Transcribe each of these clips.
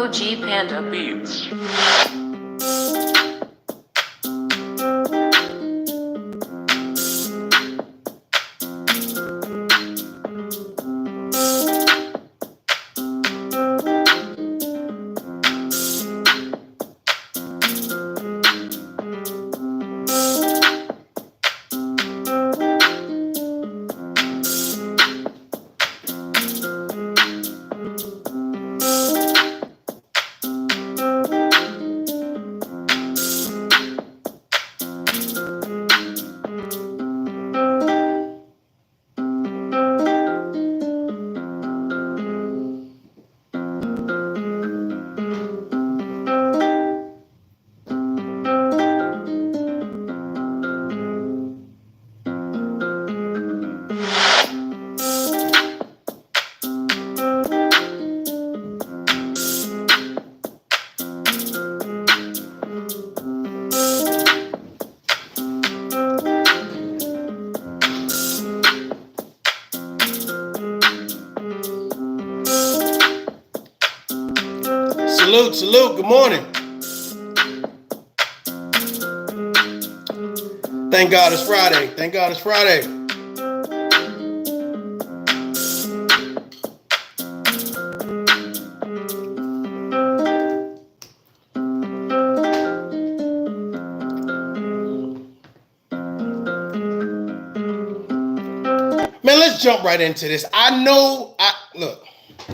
OG Panda Beats. Salute, good morning. Thank God it's Friday. Man, let's jump right into this. I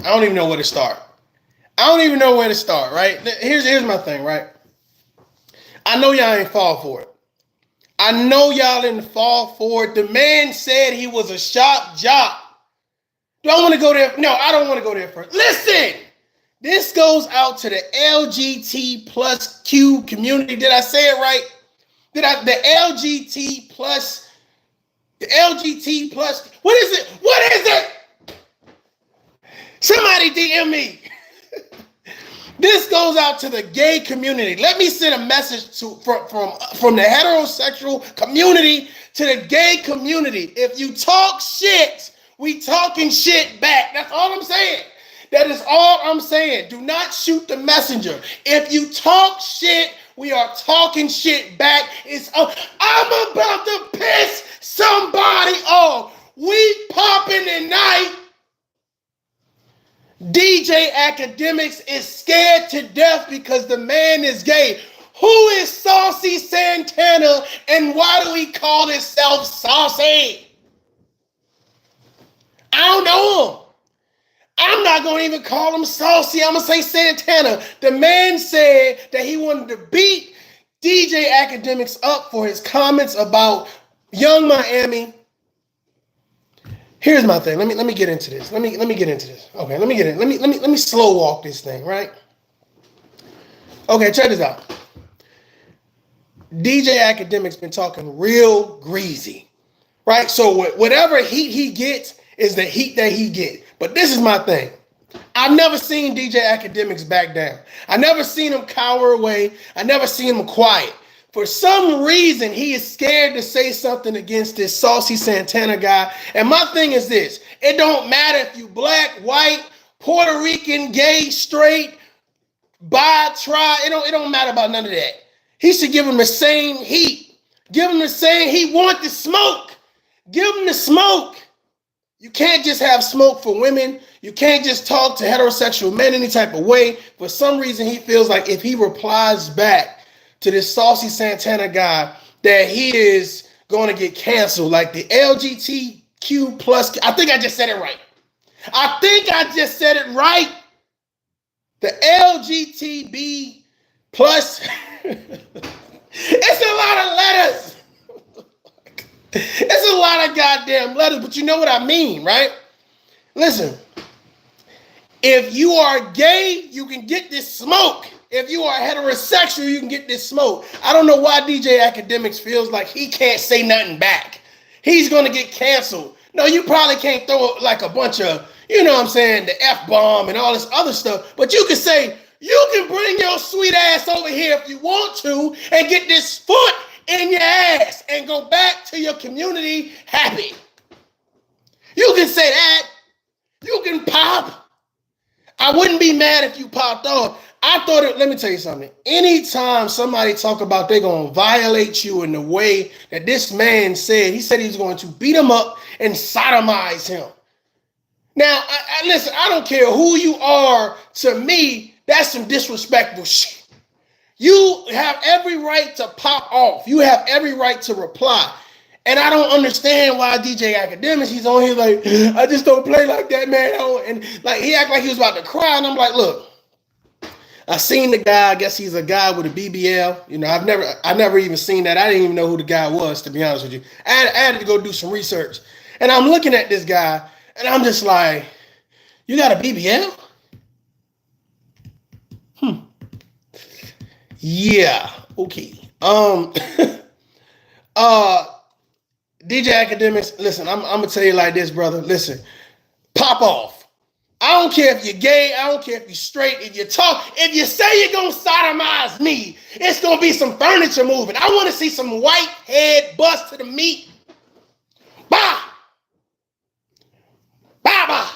don't even know where to start. Right? Here's my thing, right? I know y'all ain't fall for it. The man said he was a shock jock. Do I want to go there? No, I don't want to go there first. Listen, this goes out to the LGBT plus Q community. Did I say it right? The LGBT plus, what is it? Somebody DM me. This goes out to the gay community. Let me send a message from the heterosexual community to the gay community. If you talk shit, we talking shit back. That's all I'm saying. That is all I'm saying. Do not shoot the messenger. If you talk shit, we are talking shit back. I'm about to piss somebody off. We popping tonight. DJ Academics is scared to death because the man is gay. Who is Saucy Santana and why do we call himself Saucy? I don't know him. I'm not going to even call him Saucy. I'm going to say Santana. The man said that he wanted to beat DJ Academics up for his comments about Young Miami. Here's my thing. Let me get into this. Let me get into this. Okay, let me slow walk this thing, right? Okay, check this out. DJ Academics been talking real greasy, right? So whatever heat he gets is the heat that he get. But this is my thing. I've never seen DJ Academics back down. I never seen him cower away. I never seen him quiet. For some reason, he is scared to say something against this Saucy Santana guy. And my thing is this. It don't matter if you black, white, Puerto Rican, gay, straight, bi, tri. It don't matter about none of that. He should give him the same heat. Give him the same. He want the smoke. Give him the smoke. You can't just have smoke for women. You can't just talk to heterosexual men any type of way. For some reason, he feels like if he replies back to this Saucy Santana guy, that he is going to get canceled. Like the LGBTQ plus, I think I just said it right. The LGBT plus, it's a lot of letters. It's a lot of goddamn letters, but you know what I mean, right? Listen, if you are gay, you can get this smoke. If you are heterosexual, you can get this smoke. I don't know why DJ Academics feels like he can't say nothing back. He's going to get canceled. No, you probably can't throw like a bunch of, you know what I'm saying, the F-bomb and all this other stuff. But you can say, you can bring your sweet ass over here if you want to and get this foot in your ass and go back to your community happy. You can say that. You can pop. I wouldn't be mad if you popped off. I thought it, let me tell you something. Anytime somebody talk about they're going to violate you in the way that this man said, he said he was going to beat him up and sodomize him. Now, listen, I don't care who you are. To me, that's some disrespectful shit. You have every right to pop off. You have every right to reply. And I don't understand why DJ Academics, he's on here like, I just don't play like that, man. And like he act like he was about to cry. And I'm like, look, I seen the guy. I guess he's a guy with a BBL. You know, I never even seen that. I didn't even know who the guy was, to be honest with you. I had to go do some research. And I'm looking at this guy, and I'm just like, you got a BBL? Yeah. Okay. DJ Academics, listen, I'm gonna tell you like this, brother. Listen, pop off. I don't care if you're gay. I don't care if you're straight. If you say you're gonna sodomize me, it's gonna be some furniture moving. I want to see some white head bust to the meat. Bah! Bah, bah!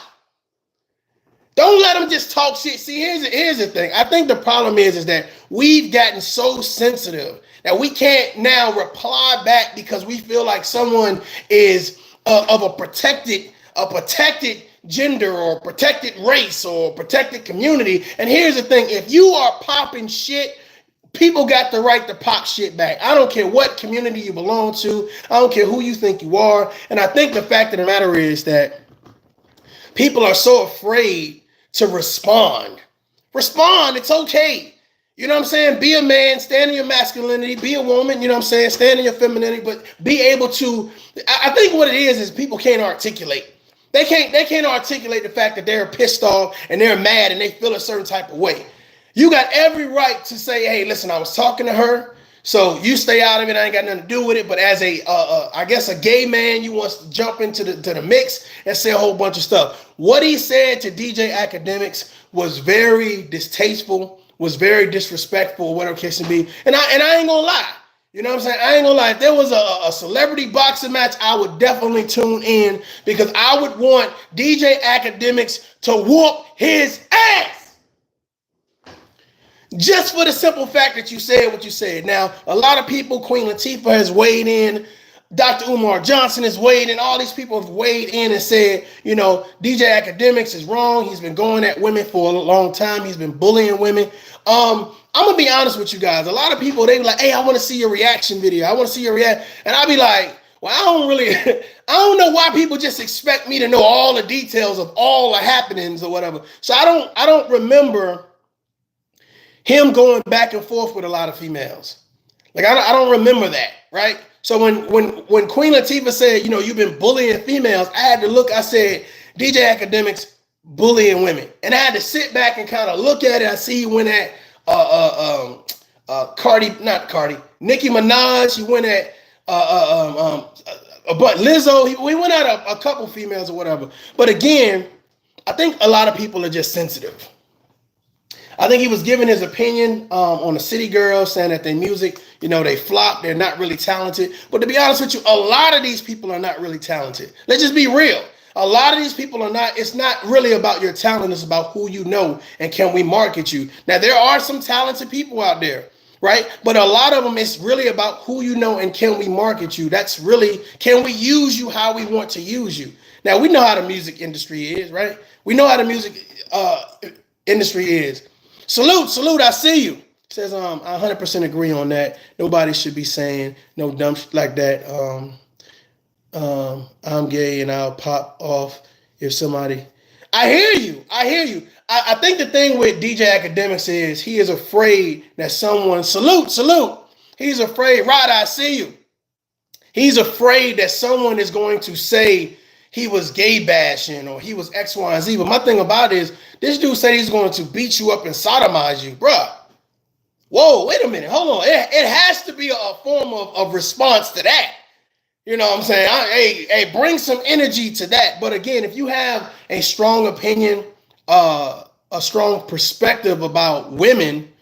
Don't let them just talk shit. See, here's the thing. I think the problem is that we've gotten so sensitive that we can't now reply back because we feel like someone is of a protected gender or protected race or protected community. And here's the thing. If you are popping shit, people got the right to pop shit back. I don't care what community you belong to. I don't care who you think you are. And I think the fact of the matter is that people are so afraid to respond. Respond. It's okay. You know what I'm saying? Be a man, stand in your masculinity, be a woman, you know what I'm saying? Stand in your femininity, but be able to, I think what it is people can't articulate. They can't articulate the fact that they're pissed off and they're mad and they feel a certain type of way. You got every right to say, hey, listen, I was talking to her, so you stay out of it. I ain't got nothing to do with it. But as I guess a gay man, you want to jump into the mix and say a whole bunch of stuff. What he said to DJ Academics was very distasteful, was very disrespectful, whatever case it be. And I ain't gonna lie. You know what I'm saying? I ain't gonna lie. If there was a celebrity boxing match, I would definitely tune in because I would want DJ Academics to whoop his ass. Just for the simple fact that you said what you said. Now, a lot of people, Queen Latifah has weighed in. Dr. Umar Johnson has weighed in. All these people have weighed in and said, you know, DJ Academics is wrong. He's been going at women for a long time. He's been bullying women. I'm gonna be honest with you guys. A lot of people, they be like, hey, I want to see your reaction video. I want to see your reaction. And I'll be like, well, I don't know why people just expect me to know all the details of all the happenings or whatever. So I don't remember him going back and forth with a lot of females. Like I don't remember that, right? So when Queen Latifah said, you know, you've been bullying females, I had to look. I said, DJ Academics bullying women, and I had to sit back and kind of look at it. I see he went at Nicki Minaj. He went at but Lizzo. We went at a couple females or whatever. But again, I think a lot of people are just sensitive. I think he was giving his opinion on the City Girls, saying that their music, you know, they flop, they're not really talented. But to be honest with you, a lot of these people are not really talented. Let's just be real. A lot of these people are not, it's not really about your talent, it's about who you know and can we market you. Now, there are some talented people out there, right? But a lot of them, it's really about who you know and can we market you. That's really, can we use you how we want to use you? Now, we know how the music industry is, right? We know how the music industry is. Salute, I see you. Says, I 100% agree on that. Nobody should be saying no dumb shit like that. I'm gay and I'll pop off if somebody. I hear you. I think the thing with DJ Academics is he is afraid that someone, salute. He's afraid, Rod, I see you. He's afraid that someone is going to say he was gay bashing or he was X, Y, and Z. But my thing about it is this dude said he's going to beat you up and sodomize you, bruh. Whoa, wait a minute. Hold on. It has to be a form of response to that. You know what I'm saying? Hey, bring some energy to that. But again, if you have a strong opinion, a strong perspective about women,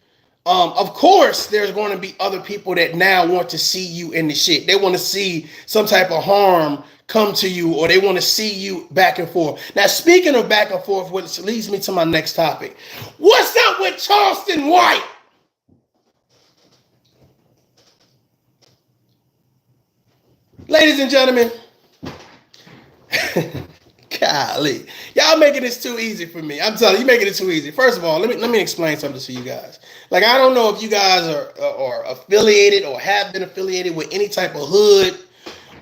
of course, there's going to be other people that now want to see you in the shit. They want to see some type of harm come to you or they want to see you back and forth. Now, speaking of back and forth, which leads me to my next topic. What's up with Charleston White? Ladies and gentlemen, golly, y'all making this too easy for me. I'm telling you, making it too easy. First of all, let me explain something to you guys. Like, I don't know if you guys are affiliated or have been affiliated with any type of hood,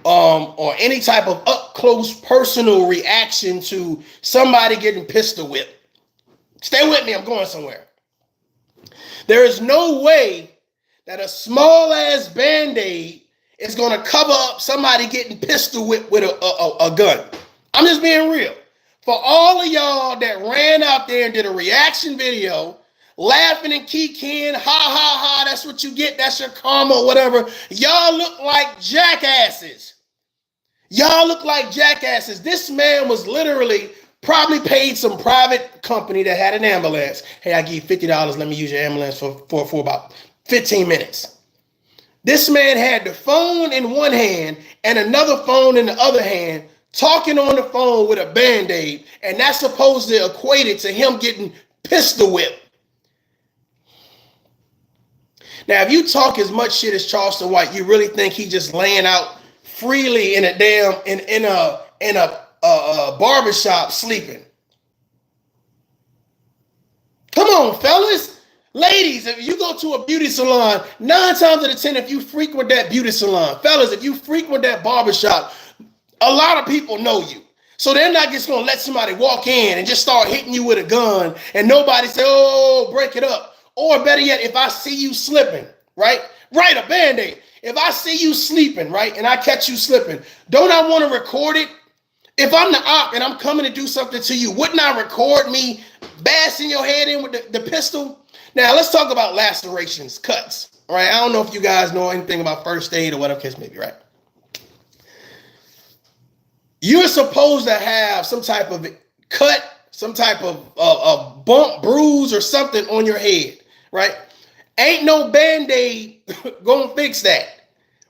or any type of up close personal reaction to somebody getting pistol whipped. Stay with me. I'm going somewhere. There is no way that a small ass Band-Aid is going to cover up somebody getting pistol whipped with a gun. I'm just being real. For all of y'all that ran out there and did a reaction video, laughing and kikiing, ha ha ha, that's what you get, that's your karma or whatever, y'all look like jackasses. Y'all look like jackasses. This man was literally probably paid some private company that had an ambulance. Hey, I give you $50, let me use your ambulance for about 15 minutes. This man had the phone in one hand and another phone in the other hand, talking on the phone with a Band-Aid, and that's supposed to equate it to him getting pistol whipped. Now, if you talk as much shit as Charleston White, you really think he just laying out freely in a damn in a barbershop sleeping? Come on, fellas. Ladies, if you go to a beauty salon, 9 times out of 10, if you frequent that beauty salon, fellas, if you frequent that barbershop, a lot of people know you. So they're not just going to let somebody walk in and just start hitting you with a gun and nobody say, oh, break it up. Or better yet, if I see you slipping, right? Right, a Band-Aid. If I see you sleeping, right, and I catch you slipping, don't I want to record it? If I'm the op and I'm coming to do something to you, wouldn't I record me bashing your head in with the pistol? Now, let's talk about lacerations, cuts, all right? I don't know if you guys know anything about first aid or whatever case may be, right? You're supposed to have some type of cut, some type of bump, bruise, or something on your head, right? Ain't no Band-Aid gonna fix that,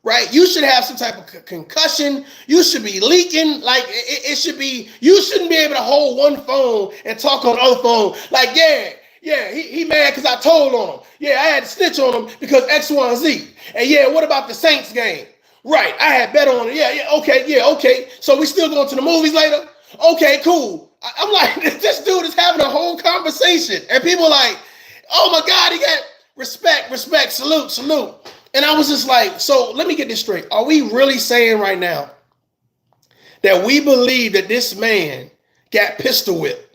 right? You should have some type of concussion. You should be leaking. Like, it should be, you shouldn't be able to hold one phone and talk on the other phone. Like, yeah, he mad because I told on him. Yeah, I had to snitch on him because X, Y, and Z. And yeah, what about the Saints game? Right, I had bet on it. Yeah, okay. So we still going to the movies later? Okay, cool. I'm like, this dude is having a whole conversation. And people like, oh my God, he got respect, salute. And I was just like, so let me get this straight. Are we really saying right now that we believe that this man got pistol whipped?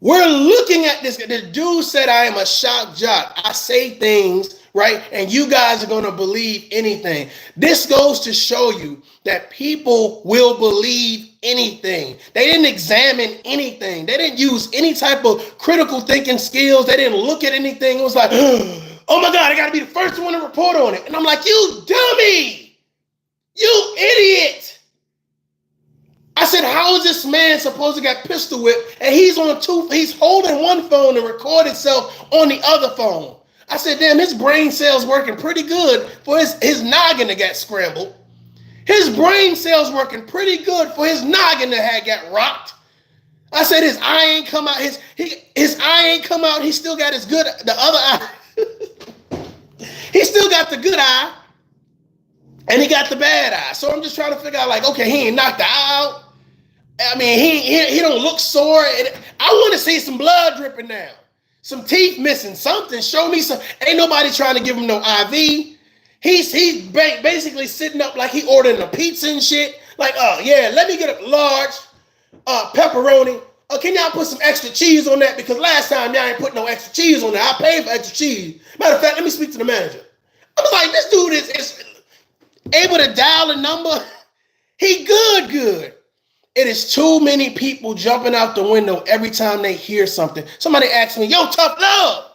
We're looking at this. The dude said, I am a shock jock. I say things, right? And you guys are going to believe anything. This goes to show you that people will believe anything. They didn't examine anything. They didn't use any type of critical thinking skills. They didn't look at anything. It was like, oh my God, I got to be the first one to report on it. And I'm like, you dummy, you idiot. I said, how is this man supposed to get pistol whipped and he's holding one phone and record himself on the other phone? I said, damn, his brain cells working pretty good for his noggin to get scrambled. His brain cells working pretty good for his noggin to have got rocked. I said, his eye ain't come out. His eye ain't come out. He still got the other eye. He still got the good eye and he got the bad eye. So I'm just trying to figure out, like, okay, he ain't knocked the eye out. I mean, he don't look sore. I want to see some blood dripping now. Some teeth missing, something. Show me some. Ain't nobody trying to give him no IV. He's basically sitting up like he ordering a pizza and shit. Like, oh yeah, let me get a large pepperoni. Can y'all put some extra cheese on that? Because last time y'all ain't put no extra cheese on that. I paid for extra cheese. Matter of fact, let me speak to the manager. I was like, this dude is able to dial a number. He good. It is too many people jumping out the window every time they hear something. Somebody asks me, yo, ToughLove,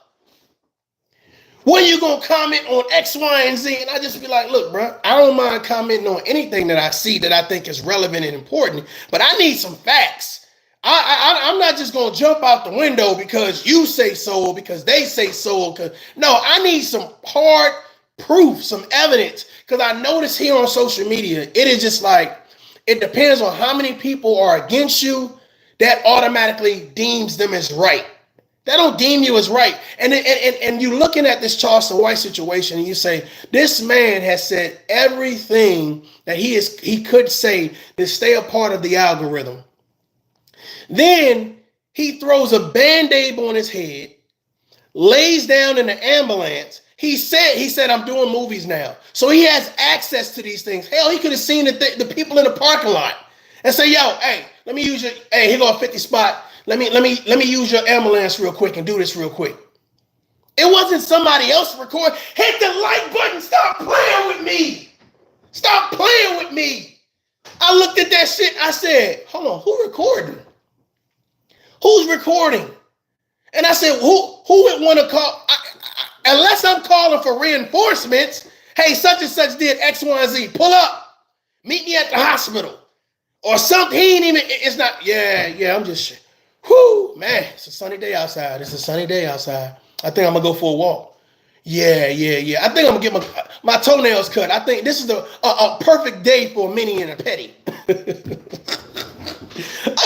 when you going to comment on X, Y, and Z? And I just be like, look, bro, I don't mind commenting on anything that I see that I think is relevant and important, but I need some facts. I'm not just going to jump out the window because you say so or because they say so. No, I need some hard proof, some evidence. because I notice here on social media, it is just like, it depends on how many people are against you, that automatically deems them as right. That don't deem you as right. And you're looking at this Charleston White situation and you say, this man has said everything that he could say to stay a part of the algorithm. Then he throws a Band-Aid on his head, lays down in the ambulance. He said, I'm doing movies now. So he has access to these things. Hell, he could have seen the people in the parking lot and say, yo, hey, let me use your, hey, here go a 50 spot. Let me use your ambulance real quick and do this real quick. It wasn't somebody else record. Hit the like button. Stop playing with me. Stop playing with me. I looked at that shit. I said, hold on, who recording? Who's recording? And I said, who would want to call? Unless I'm calling for reinforcements. Hey, such and such did X, Y, and Z. Pull up. Meet me at the hospital. Or something. He ain't even, it's not, yeah, I'm just, whoo, man, it's a sunny day outside. It's a sunny day outside. I think I'm going to go for a walk. Yeah. I think I'm going to get my toenails cut. I think this is a perfect day for a mini and a petty. I'm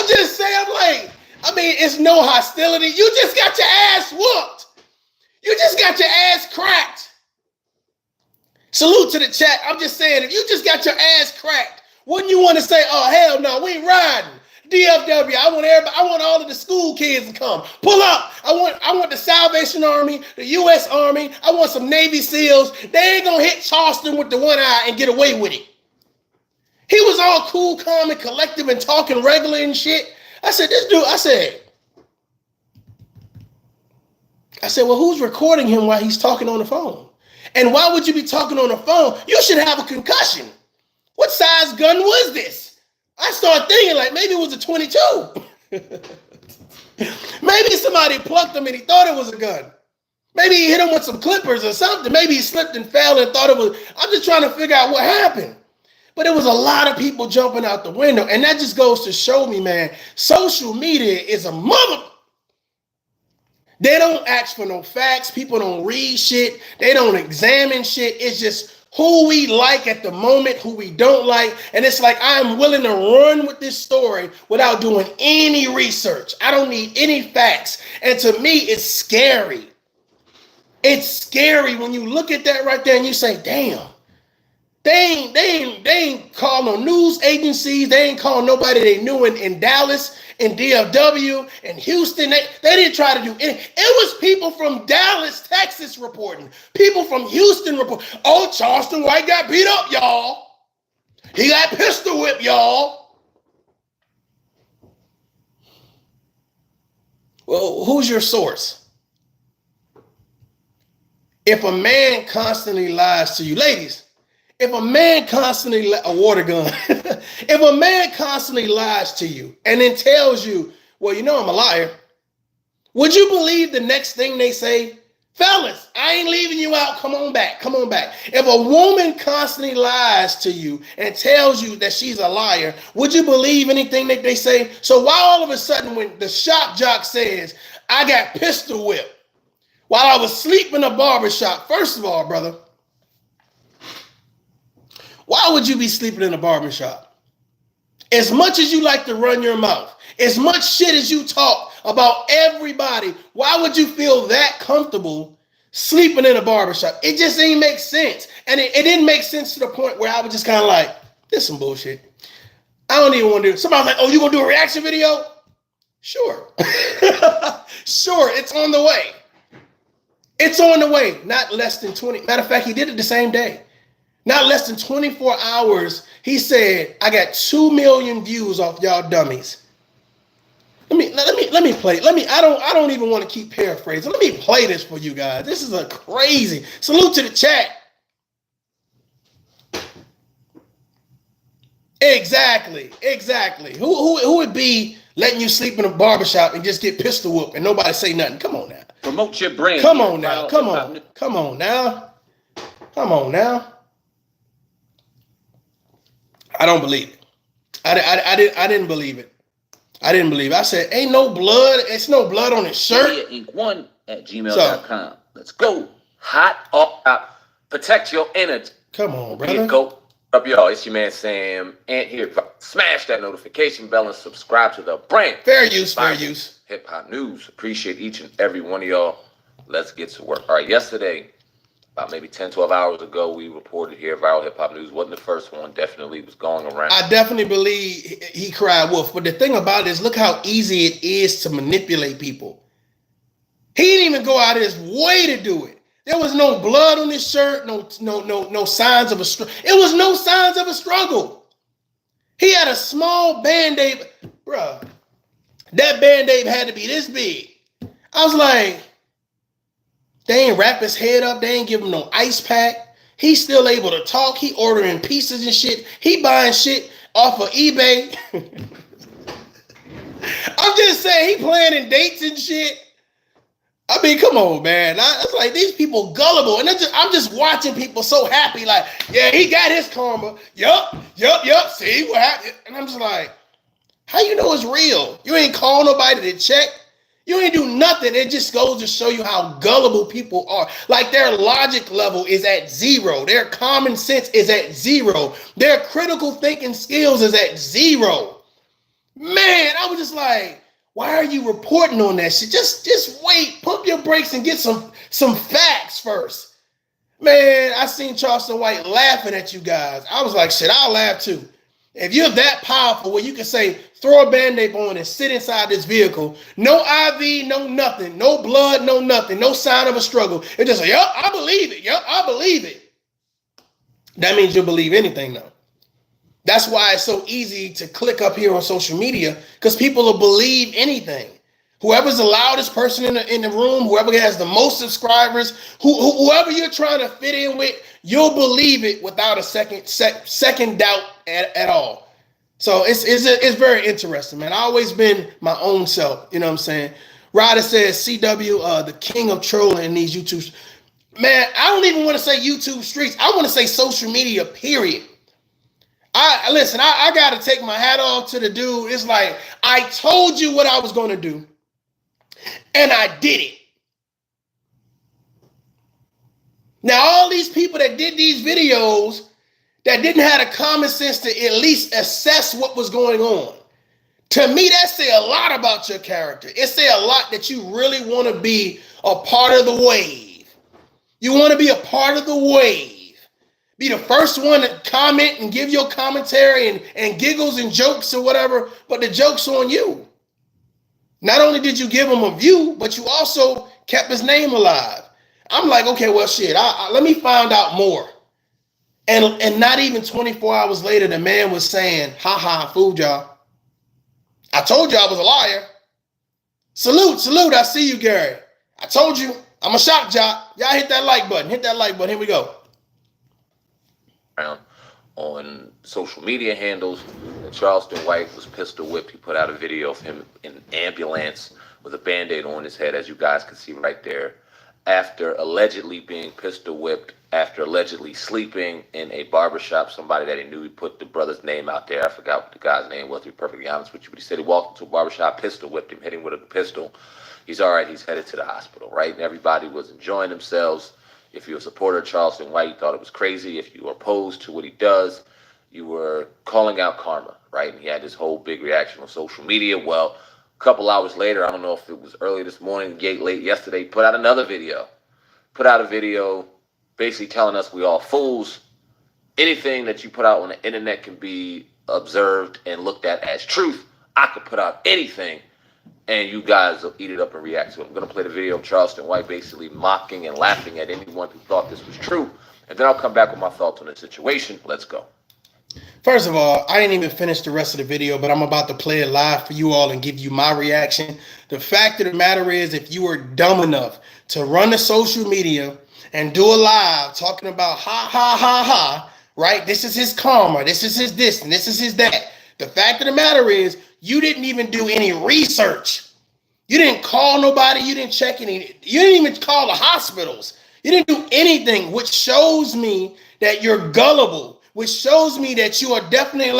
just saying, I'm like, I mean, it's no hostility. You just got your ass whooped. You just got your ass cracked. Salute to the chat. I'm just saying, if you just got your ass cracked, wouldn't you want to say, oh, hell no, we ain't riding. DFW, I want everybody, I want all of the school kids to come. Pull up. I want the Salvation Army, the U.S. Army. I want some Navy SEALs. They ain't gonna hit Charleston with the one eye and get away with it. He was all cool, calm, and collective and talking regular and shit. I said, this dude, I said, well, who's recording him while he's talking on the phone? And why would you be talking on the phone? You should have a concussion. What size gun was this? I started thinking like maybe it was a 22. Maybe somebody plucked him and he thought it was a gun. Maybe he hit him with some clippers or something. Maybe he slipped and fell and thought it was. I'm just trying to figure out what happened. But it was a lot of people jumping out the window. And that just goes to show me, man, social media is a mother. They don't ask for no facts. People don't read shit. They don't examine shit. It's just who we like at the moment, who we don't like. And it's like, I'm willing to run with this story without doing any research. I don't need any facts. And to me, it's scary. It's scary when you look at that right there and you say, damn, they ain't call no news agencies. They ain't call nobody they knew in Dallas, in DFW, in Houston. They didn't try to do anything. It was people from Dallas, Texas reporting. People from Houston reporting. Oh, Charleston White got beat up, y'all. He got pistol whipped, y'all. Well, who's your source? If a man constantly lies to you, ladies, if a man constantly, a water gun, if a man constantly lies to you and then tells you, well, you know I'm a liar, would you believe the next thing they say? Fellas, I ain't leaving you out. Come on back. Come on back. If a woman constantly lies to you and tells you that she's a liar, would you believe anything that they say? So why all of a sudden when the shop jock says, I got pistol whipped while I was asleep in a barber shop, first of all, brother, why would you be sleeping in a barbershop? As much as you like to run your mouth, as much shit as you talk about everybody, why would you feel that comfortable sleeping in a barbershop? It just ain't make sense. And it didn't make sense to the point where I was just kind of like, this is some bullshit. I don't even want to do it. Somebody's like, oh, you gonna do a reaction video? Sure. Sure, it's on the way. It's on the way. Not less than 20. Matter of fact, he did it the same day. Not less than 24 hours, he said, I got 2 million views off y'all dummies. Let me play. I don't even want to keep paraphrasing. Let me play this for you guys. This is a crazy. Salute to the chat. Exactly. Who would be letting you sleep in a barbershop and just get pistol whooped and nobody say nothing? Come on now. Promote your brand. Come on now. Come on now. I don't believe it. I didn't believe it. I said, ain't no blood. It's no blood on his shirt. Inc1@gmail.com. Let's go. Hot up. Protect your energy. Come on, Be a brother. goat. What up, y'all? It's your man Sam. And here, smash that notification bell and subscribe to the brand. Fair use, fair Barber use. Hip Hop News. Appreciate each and every one of y'all. Let's get to work. All right, yesterday, about maybe 10, 12 hours ago, we reported here, Viral Hip Hop News wasn't the first one, definitely was going around. I definitely believe he cried wolf. But the thing about it is, look how easy it is to manipulate people. He didn't even go out of his way to do it. There was no blood on his shirt, no signs of a struggle. It was no signs of a struggle. He had a small Band-Aid. Bruh, that Band-Aid had to be this big. I was like, they ain't wrap his head up. They ain't give him no ice pack. He's still able to talk. He ordering pieces and shit. He buying shit off of eBay. I'm just saying, he planning dates and shit. I mean, come on, man. It's like these people gullible. And I'm just watching people so happy, like, yeah, he got his karma. Yup. See what happened? And I'm just like, how you know it's real? You ain't call nobody to check. You ain't do nothing. It just goes to show you how gullible people are. Like, their logic level is at zero. Their common sense is at zero. Their critical thinking skills is at zero. Man, I was just like, why are you reporting on that shit? Just wait, pump your brakes and get some facts first. Man, I seen Charleston White laughing at you guys. I was like, shit, I'll laugh too. If you're that powerful where you can say, throw a Band-Aid on and sit inside this vehicle, no IV, no nothing, no blood, no nothing, no sign of a struggle. It's just like, yup, I believe it. Yup, I believe it. That means you'll believe anything though. That's why it's so easy to click up here on social media, because people will believe anything. Whoever's the loudest person in the room, whoever has the most subscribers, whoever you're trying to fit in with, you'll believe it without a second doubt at all. So it's very interesting, man. I've always been my own self, you know what I'm saying? Ryder says, CW, the king of trolling in these YouTube. Man, I don't even want to say YouTube streets. I want to say social media, period. I got to take my hat off to the dude. It's like, I told you what I was going to do, and I did it. Now, all these people that did these videos that didn't have the common sense to at least assess what was going on, to me, that say a lot about your character. It say a lot that you really want to be a part of the wave. You want to be a part of the wave. Be the first one to comment and give your commentary and giggles and jokes or whatever, but the joke's on you. Not only did you give him a view, but you also kept his name alive. I'm like, okay, well, shit, let me find out more. And not even 24 hours later, the man was saying, ha, fooled y'all. I told you I was a liar. Salute, I see you, Gary. I told you, I'm a shock jock. Y'all hit that like button. Here we go. On social media handles, that Charleston White was pistol whipped. He put out a video of him in an ambulance with a Band-Aid on his head, as you guys can see right there, after allegedly being pistol whipped, after allegedly sleeping in a barbershop. Somebody that he knew, he put the brother's name out there. I forgot what the guy's name was, to be perfectly honest with you, but he said he walked into a barbershop, pistol whipped him, hit him with a pistol. He's all right. He's headed to the hospital, right? And everybody was enjoying themselves. If you're a supporter of Charleston White, you thought it was crazy. If you were opposed to what he does, you were calling out karma, right? And he had this whole big reaction on social media. Well, a couple hours later, I don't know if it was early this morning, late yesterday, put out another video. Put out a video basically telling us we all fools. Anything that you put out on the internet can be observed and looked at as truth. I could put out anything, and you guys will eat it up and react to it. I'm going to play the video of Charleston White basically mocking and laughing at anyone who thought this was true. And then I'll come back with my thoughts on the situation. Let's go. First of all, I didn't even finish the rest of the video, but I'm about to play it live for you all and give you my reaction. The fact of the matter is, if you were dumb enough to run the social media and do a live talking about ha, right? This is his karma. This is his this, and this is his that. The fact of the matter is, you didn't even do any research. You didn't call nobody. You didn't check any. You didn't even call the hospitals. You didn't do anything, which shows me that you're gullible, which shows me that you are definitely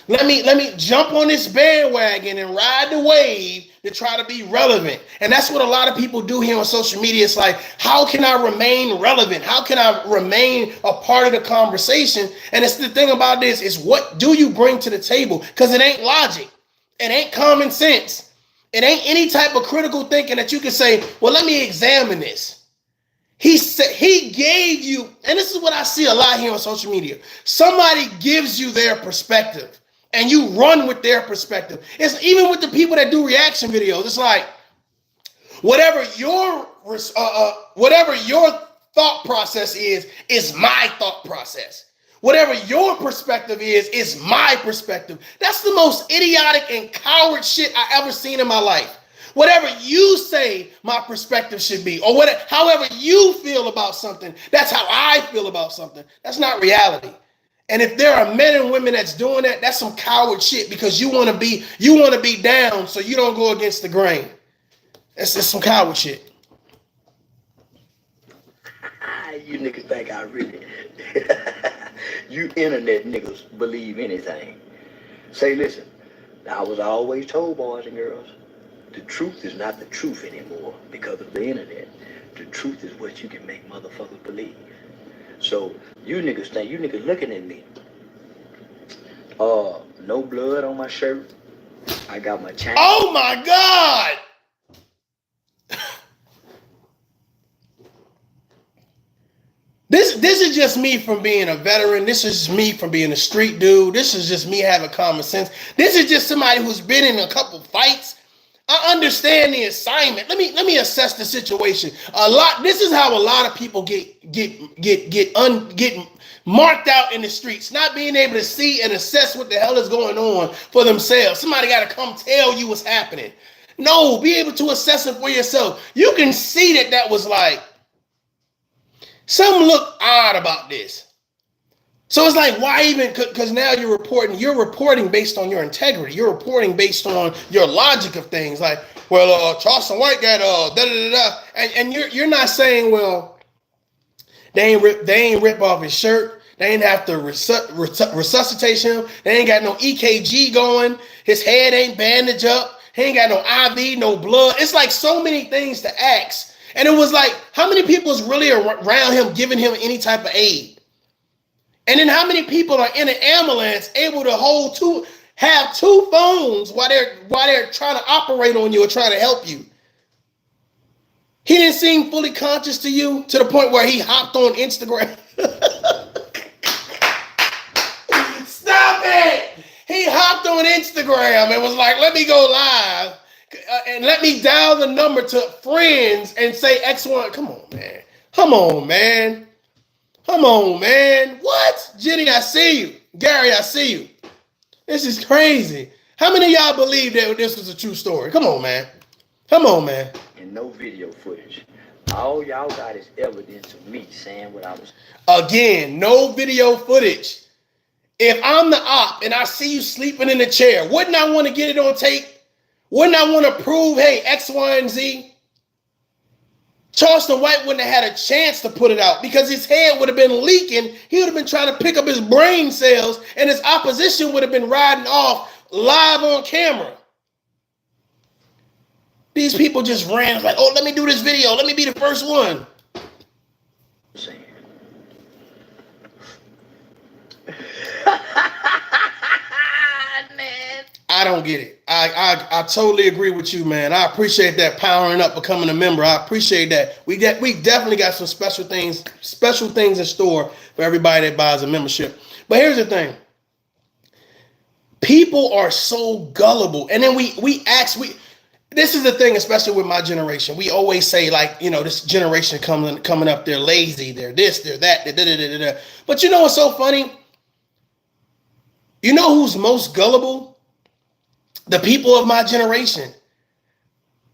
Let me jump on this bandwagon and ride the wave to try to be relevant. And that's what a lot of people do here on social media. It's like, how can I remain relevant? How can I remain a part of the conversation? And it's the thing about this is, what do you bring to the table? Because it ain't logic. It ain't common sense. It ain't any type of critical thinking that you can say, well, let me examine this. He said he gave you, and this is what I see a lot here on social media. Somebody gives you their perspective and you run with their perspective. It's even with the people that do reaction videos. It's like, whatever your thought process is my thought process. Whatever your perspective is my perspective. That's the most idiotic and coward shit I ever seen in my life. Whatever you say my perspective should be, or however you feel about something, that's how I feel about something. That's not reality. And if there are men and women that's doing that, that's some coward shit, because you want to be down so you don't go against the grain. That's just some coward shit. You niggas think I really... You internet niggas believe anything. Say, listen, I was always told, boys and girls, the truth is not the truth anymore because of the internet. The truth is what you can make motherfuckers believe. So you niggas think, you niggas looking at me. No blood on my shirt. I got my chain. Oh my God! This is just me from being a veteran. This is just me from being a street dude. This is just me having common sense. This is just somebody who's been in a couple fights. I understand the assignment. Let me assess the situation. This is how a lot of people get marked out in the streets, not being able to see and assess what the hell is going on for themselves. Somebody got to come tell you what's happening. No, be able to assess it for yourself. You can see that was like, something look odd about this. So it's like, why even? Because now you're reporting based on your integrity. You're reporting based on your logic of things. Like, well, Charleston White got da-da-da-da. And you're not saying, well, they ain't rip off his shirt. They ain't have to resuscitate him. They ain't got no EKG going. His head ain't bandaged up. He ain't got no IV, no blood. It's like so many things to ask. And it was like, how many people is really around him giving him any type of aid? And then how many people are in an ambulance able to have two phones while they're trying to operate on you or trying to help you? He didn't seem fully conscious to you to the point where he hopped on Instagram. Stop it! He hopped on Instagram and was like, let me go live and let me dial the number to friends and say X1. Come on, man. Come on, man. Come on, man. What? Jenny, I see you. Gary, I see you. This is crazy. How many of y'all believe that this was a true story? Come on, man. Come on, man. And no video footage. All y'all got is evidence of me saying what I was. Again, no video footage. If I'm the op and I see you sleeping in the chair, wouldn't I want to get it on tape? Wouldn't I want to prove, hey, X, Y, and Z? Charleston White wouldn't have had a chance to put it out because his head would have been leaking. He would have been trying to pick up his brain cells, and his opposition would have been riding off live on camera. These people just ran like, oh, let me do this video. Let me be the first one. I don't get it. I totally agree with you, man. I appreciate that powering up, becoming a member. I appreciate that. We definitely got some special things in store for everybody that buys a membership. But here's the thing. People are so gullible. And then this is the thing, especially with my generation. We always say, like, you know, this generation coming up, they're lazy, they're this, they're that, da-da-da-da-da. But you know what's so funny? You know who's most gullible? The people of my generation.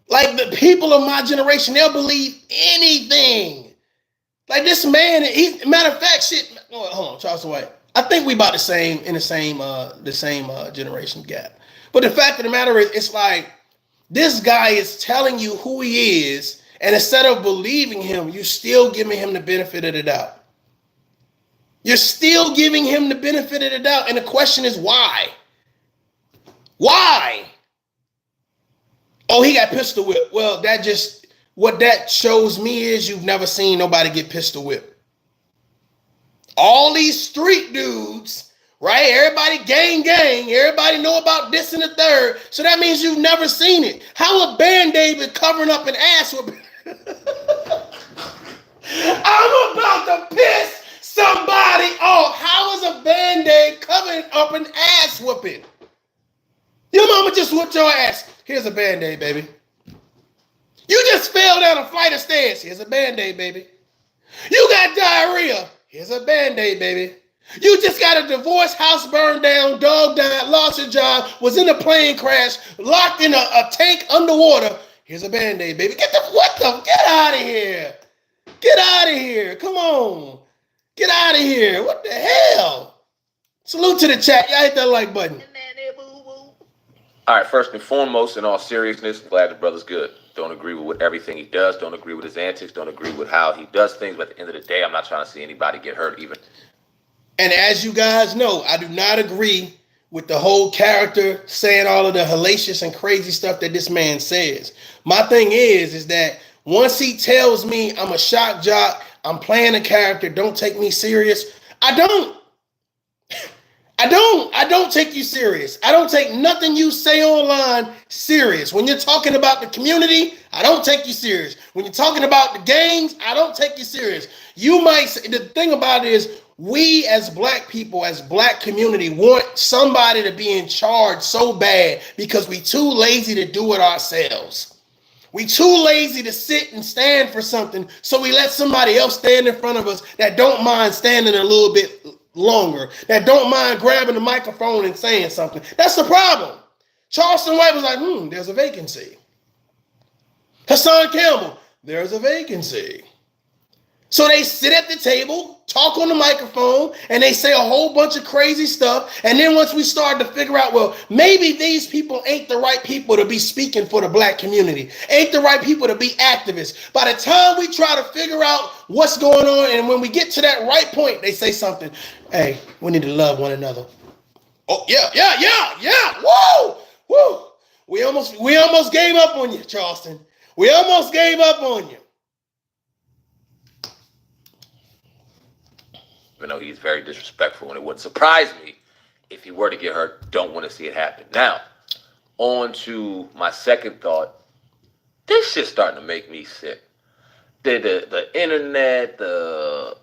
Like, the people of my generation, they'll believe anything. Like, this man, matter of fact, shit. Hold on, Charleston White. I think we about the same generation gap. But the fact of the matter is, it's like, this guy is telling you who he is, and instead of believing him, you're still giving him the benefit of the doubt. You're still giving him the benefit of the doubt, and the question is why? Why? Oh, he got pistol whipped. Well, what that shows me is you've never seen nobody get pistol whipped. All these street dudes, right? Everybody gang, everybody know about this and the third. So that means you've never seen it. How a Band-Aid been covering up an ass whooping? I'm about to piss somebody off. How is a Band-Aid covering up an ass whooping? Your mama just whooped your ass. Here's a Band-Aid, baby. You just fell down a flight of stairs. Here's a Band-Aid, baby. You got diarrhea. Here's a Band-Aid, baby. You just got a divorce, house burned down, dog died, lost your job, was in a plane crash, locked in a tank underwater. Here's a Band-Aid, baby. Get out of here. Get out of here. Come on. Get out of here. What the hell? Salute to the chat. Y'all hit that like button. All right, first and foremost, in all seriousness, glad the brother's good. Don't agree with everything he does. Don't agree with his antics. Don't agree with how he does things. But at the end of the day, I'm not trying to see anybody get hurt even. And as you guys know, I do not agree with the whole character saying all of the hellacious and crazy stuff that this man says. My thing is that once he tells me I'm a shock jock, I'm playing a character, don't take me serious, I don't take you serious. I don't take nothing you say online serious. When you're talking about the community, I don't take you serious. When you're talking about the gangs, I don't take you serious. You might say, the thing about it is, we as black people, as black community, want somebody to be in charge so bad because we too lazy to do it ourselves. We too lazy to sit and stand for something, so we let somebody else stand in front of us that don't mind standing a little bit longer, that don't mind grabbing the microphone and saying something. That's the problem. Charleston White was like, there's a vacancy. Hassan Campbell, there's a vacancy. So they sit at the table, talk on the microphone, and they say a whole bunch of crazy stuff. And then once we start to figure out, well, maybe these people ain't the right people to be speaking for the black community, ain't the right people to be activists. By the time we try to figure out what's going on, and when we get to that right point, they say something. Hey, we need to love one another. Oh, yeah. Whoa. We almost gave up on you, Charleston. We almost gave up on you. Even though he's very disrespectful, and it wouldn't surprise me if he were to get hurt. Don't want to see it happen. Now, on to my second thought. This shit's starting to make me sick. The internet, the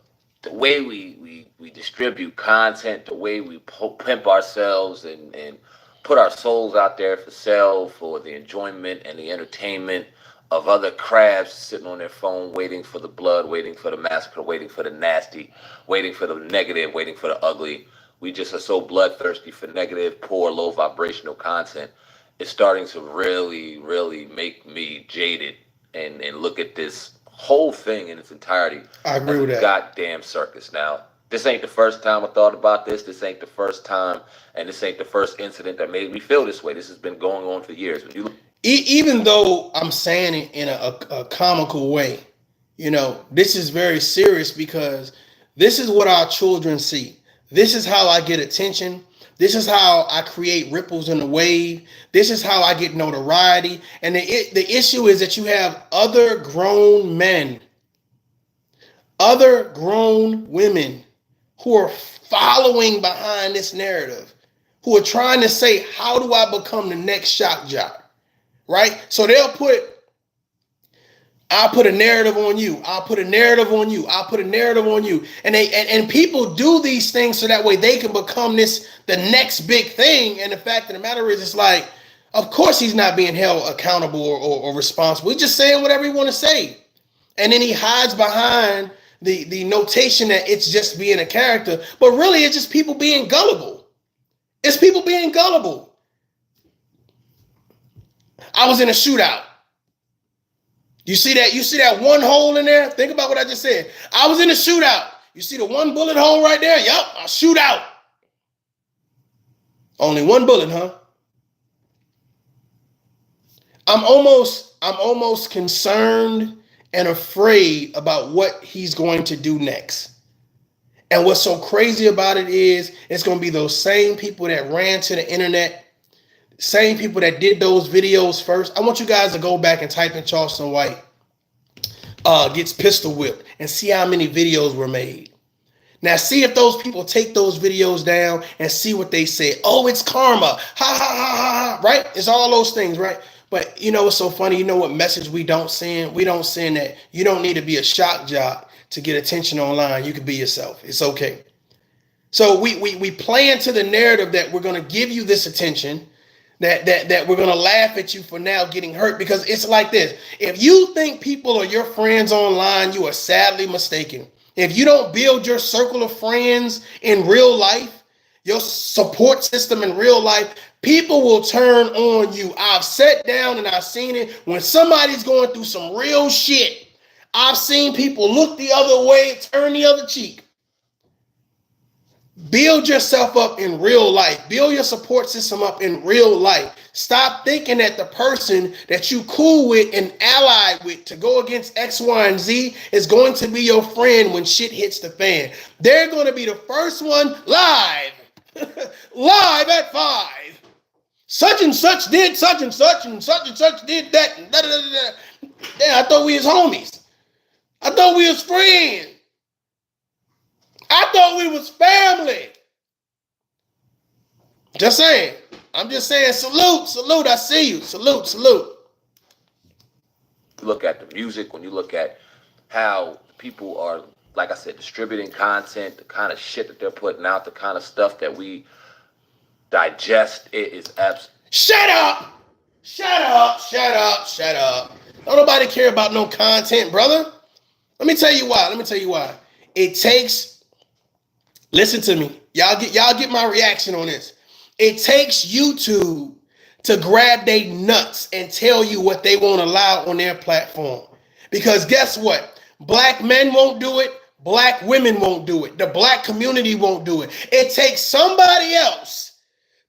way we distribute content, the way we pimp ourselves and put our souls out there for sale for the enjoyment and the entertainment of other crabs sitting on their phone, waiting for the blood, waiting for the massacre, waiting for the nasty, waiting for the negative, waiting for the ugly. We just are so bloodthirsty for negative, poor, low vibrational content. It's starting to really, really make me jaded and look at this whole thing in its entirety. I agree with that. Goddamn circus. Now, this ain't the first time I thought about this. This ain't the first time, and this ain't the first incident that made me feel this way. This has been going on for years. When you even though I'm saying it in a comical way, this is very serious because this is what our children see. This is how I get attention. This is how I create ripples in the wave. This is how I get notoriety. And the issue is that you have other grown men, other grown women who are following behind this narrative, who are trying to say, how do I become the next shock jock? Right? So I'll put a narrative on you. I'll put a narrative on you. I'll put a narrative on you. And people do these things so that way they can become the next big thing. And the fact of the matter is, it's like, of course he's not being held accountable or responsible. He's just saying whatever he want to say. And then he hides behind the notation that it's just being a character. But really, it's just people being gullible. It's people being gullible. I was in a shootout. You see that one hole in there? Think about what I just said. I was in a shootout. You see the one bullet hole right there? Yup, I shoot out. Only one bullet, huh? I'm almost concerned and afraid about what he's going to do next. And what's so crazy about it is it's going to be those same people that ran to the internet, same people that did those videos first, I want you guys to go back and type in Charleston White gets pistol whipped and see how many videos were made. Now see if those people take those videos down and see what they say. Oh, it's karma. Ha ha ha ha ha. Right? It's all those things, right? But you know what's so funny? You know what message we don't send? We don't send that you don't need to be a shock jock to get attention online. You can be yourself. It's okay. So we play into the narrative that we're going to give you this attention, that we're going to laugh at you for now getting hurt, because it's like this. If you think people are your friends online, you are sadly mistaken. If you don't build your circle of friends in real life, your support system in real life, people will turn on you. I've sat down and I've seen it when somebody's going through some real shit. I've seen people look the other way, turn the other cheek. Build yourself up in real life. Build your support system up in real life. Stop thinking that the person that you cool with and allied with to go against X, Y, and Z is going to be your friend when shit hits the fan. They're going to be the first one live. Live at 5. Such and such did such and such did that. And da, da, da, da. Yeah, I thought we was homies. I thought we was friends. I thought we was family. Just saying. I'm just saying, salute, I see you. Salute. Look at the music, when you look at how people are, like I said, distributing content, the kind of shit that they're putting out, the kind of stuff that we digest, it is absolutely... Shut up. Don't nobody care about no content, brother. Let me tell you why. It takes, listen to me. Y'all get my reaction on this. It takes YouTube to grab they nuts and tell you what they won't allow on their platform. Because guess what? Black men won't do it. Black women won't do it. The black community won't do it. It takes somebody else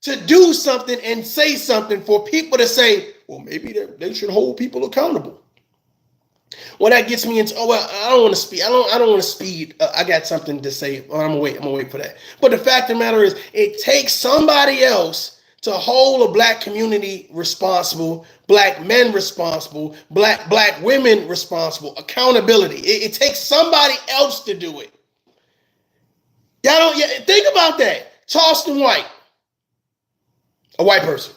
to do something and say something for people to say, well, maybe they should hold people accountable. Well, that gets me into, I don't want to speed. I don't want to speed. I got something to say. I'm gonna wait for that. But the fact of the matter is, it takes somebody else to hold a black community responsible, black men responsible, black women responsible, accountability. It takes somebody else to do it. Y'all don't think about that. Charleston White, a white person.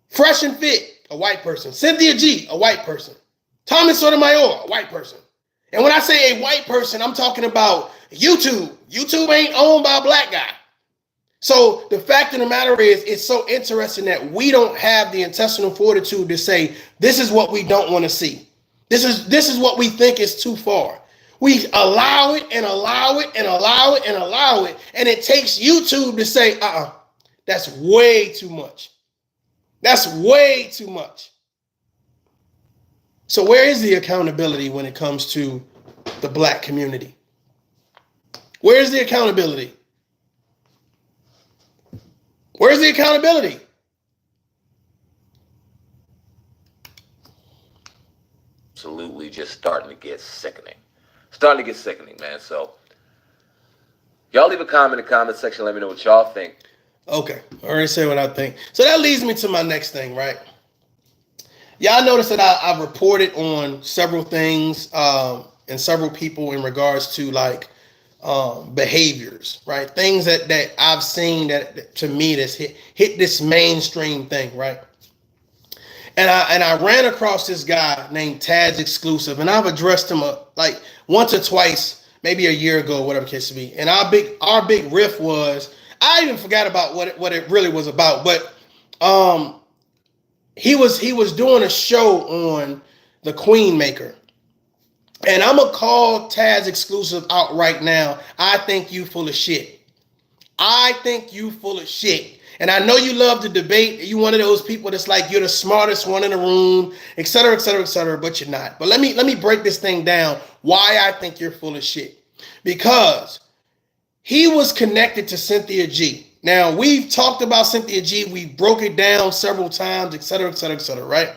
Fresh and Fit, a white person. CynthiaG, a white person. Thomas Sotomayor, a white person. And when I say a white person, I'm talking about YouTube. YouTube ain't owned by a black guy. So the fact of the matter is, it's so interesting that we don't have the intestinal fortitude to say, this is what we don't want to see. This is what we think is too far. We allow it and allow it and allow it and allow it. And it takes YouTube to say, that's way too much. That's way too much. So where is the accountability when it comes to the black community? Where's the accountability? Where's the accountability? Absolutely just starting to get sickening. Starting to get sickening, man. So y'all leave a comment in the comment section. Let me know what y'all think. Okay, I already said what I think. So that leads me to my next thing, right? Y'all notice that I've reported on several things and several people in regards to like behaviors, right? Things that I've seen that to me that's hit this mainstream thing, right? And I ran across this guy named Taz Exclusive, and I've addressed him like once or twice, maybe a year ago, whatever the case may be. And our big riff was, I even forgot about what it really was about, but he was doing a show on the Queen Maker. And I'm going to call Taz Exclusive out right now. I think you full of shit. I think you full of shit. And I know you love to debate. You one of those people that's like you're the smartest one in the room, et cetera, but you're not. But let me break this thing down, why I think you're full of shit. Because he was connected to CynthiaG. Now, we've talked about CynthiaG. We broke it down several times, et cetera, right?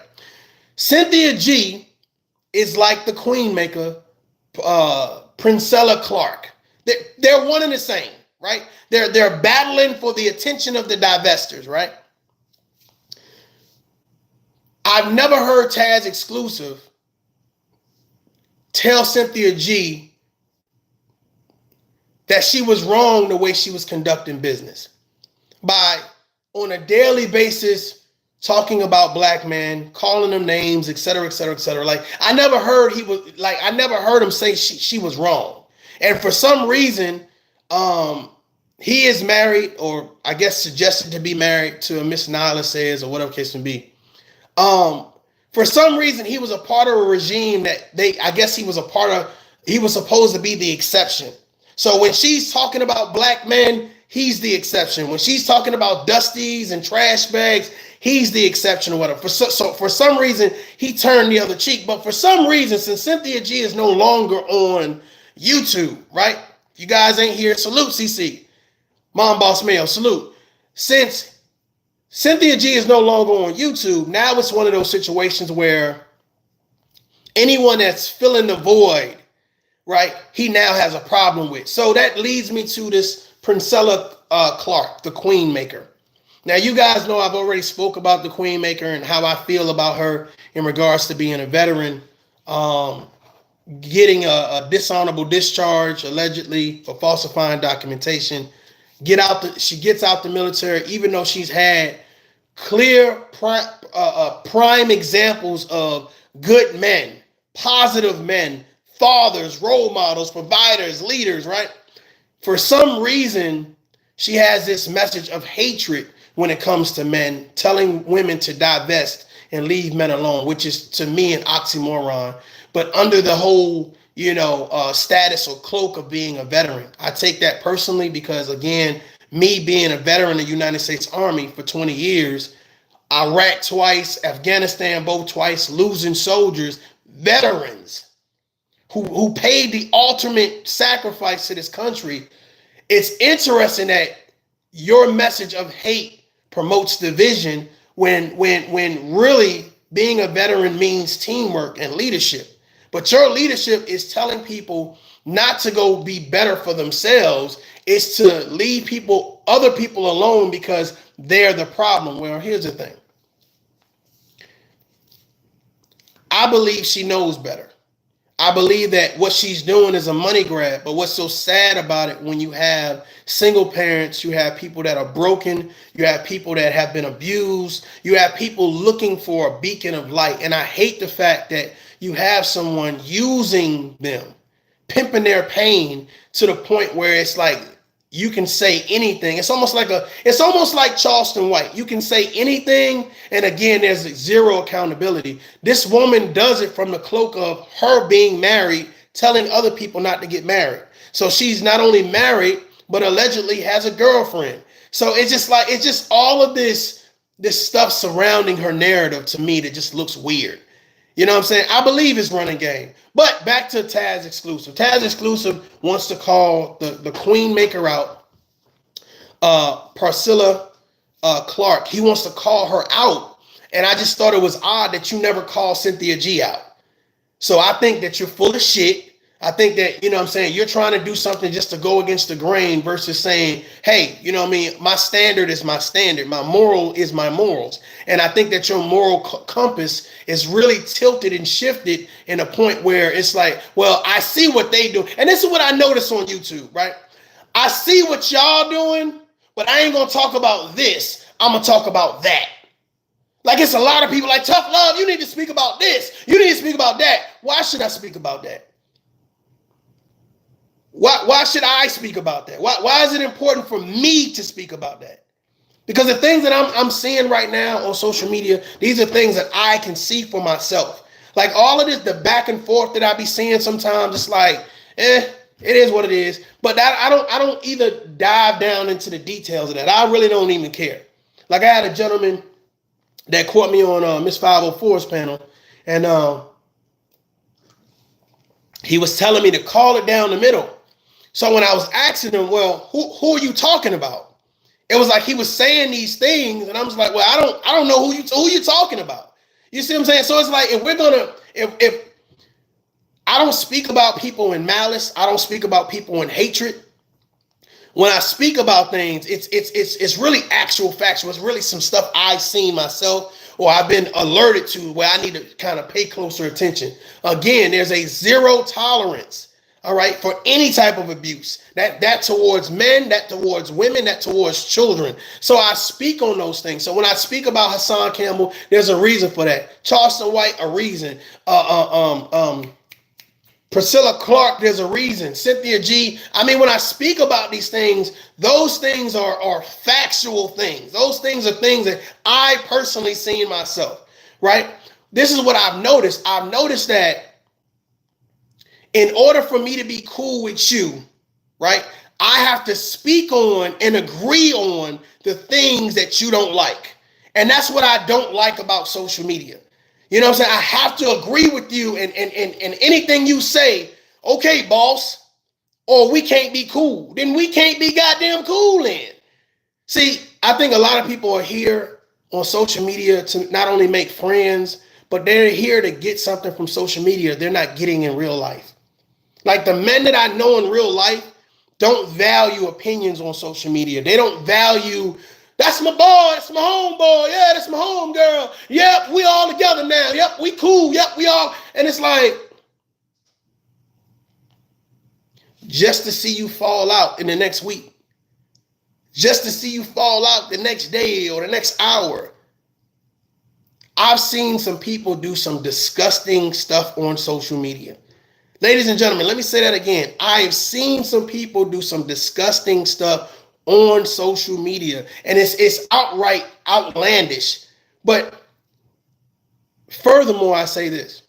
CynthiaG is like the Queen Maker, Princella Clark. They're one and the same, right? They're battling for the attention of the divestors, right? I've never heard Taz Exclusive tell CynthiaG that she was wrong the way she was conducting business by on a daily basis talking about black men, calling them names, et cetera, et cetera, et cetera. Like I never heard him say she was wrong. And for some reason, he is married, or I guess suggested to be married to a Miss Nyla says, or whatever case may be. For some reason, he was a part of a regime that he was supposed to be the exception. So when she's talking about black men, he's the exception. When she's talking about dusties and trash bags, he's the exception or whatever. So for some reason, he turned the other cheek. But for some reason, since CynthiaG is no longer on YouTube, right? If you guys ain't here, salute CC. Mom Boss Mail, salute. Since CynthiaG is no longer on YouTube, now it's one of those situations where anyone that's filling the void, right, he now has a problem with. So that leads me to this Princella Clark, the Queen Maker. Now, you guys know I've already spoke about the Queen Maker and how I feel about her in regards to being a veteran, getting a dishonorable discharge, allegedly, for falsifying documentation. She gets out the military, even though she's had clear prime examples of good men, positive men, fathers, role models, providers, leaders, right? For some reason, she has this message of hatred when it comes to men, telling women to divest and leave men alone, which is to me an oxymoron. But under the whole, status or cloak of being a veteran, I take that personally because, again, me being a veteran of the United States Army for 20 years, Iraq twice, Afghanistan both twice, losing soldiers, veterans who paid the ultimate sacrifice to this country. It's interesting that your message of hate promotes division when really being a veteran means teamwork and leadership. But your leadership is telling people not to go be better for themselves. It's to leave other people alone because they're the problem. Well, here's the thing. I believe she knows better. I believe that what she's doing is a money grab. But what's so sad about it, when you have single parents, you have people that are broken, you have people that have been abused, you have people looking for a beacon of light. And I hate the fact that you have someone using them, pimping their pain to the point where it's like you can say anything. It's almost like Charleston White. You can say anything, and again, there's zero accountability. This woman does it from the cloak of her being married, telling other people not to get married. So she's not only married, but allegedly has a girlfriend. So it's just all of this stuff surrounding her narrative to me that just looks weird. You know what I'm saying? I believe it's running game. But back to Taz Exclusive. Taz Exclusive wants to call the Queen Maker out, Princella Clark. He wants to call her out. And I just thought it was odd that you never called CynthiaG out. So I think that you're full of shit. I think that, you're trying to do something just to go against the grain versus saying, hey, my standard is my standard. My moral is my morals. And I think that your moral compass is really tilted and shifted in a point where it's like, well, I see what they do. And this is what I notice on YouTube, right? I see what y'all doing, but I ain't going to talk about this. I'm going to talk about that. Like, it's a lot of people like, ToughLove, you need to speak about this. You need to speak about that. Why should I speak about that? Why should I speak about that? Why is it important for me to speak about that? Because the things that I'm seeing right now on social media, these are things that I can see for myself. Like all of this, the back and forth that I be seeing sometimes, it's like, it is what it is. But I don't either dive down into the details of that. I really don't even care. Like I had a gentleman that caught me on Miss 504's panel, and he was telling me to call it down the middle. So when I was asking him, well, who are you talking about? It was like he was saying these things, and I was like, well, I don't know who you talking about. You see what I'm saying? So it's like, if I don't speak about people in malice, I don't speak about people in hatred, when I speak about things, it's really actual factual. It's really some stuff I've seen myself or I've been alerted to where I need to kind of pay closer attention. Again, there's a zero tolerance, all right, for any type of abuse. That towards men, that towards women, that towards children. So I speak on those things. So when I speak about Hassan Campbell, there's a reason for that. Charleston White, a reason. Priscilla Clark, there's a reason. CynthiaG. I mean, when I speak about these things, those things are factual things. Those things are things that I personally seen myself, right? This is what I've noticed. I've noticed that in order for me to be cool with you, right, I have to speak on and agree on the things that you don't like. And that's what I don't like about social media. You know what I'm saying? I have to agree with you and anything you say, okay, boss, or we can't be cool. Then we can't be goddamn cool then. See, I think a lot of people are here on social media to not only make friends, but they're here to get something from social media they're not getting in real life. Like the men that I know in real life don't value opinions on social media. They don't value, that's my boy, that's my homeboy, yeah, that's my homegirl. Yep, we all together now. Yep, we cool. Yep, we all. And it's like, just to see you fall out in the next week, just to see you fall out the next day or the next hour. I've seen some people do some disgusting stuff on social media. Ladies and gentlemen, let me say that again. I have seen some people do some disgusting stuff on social media, and it's outright outlandish. But furthermore, I say this.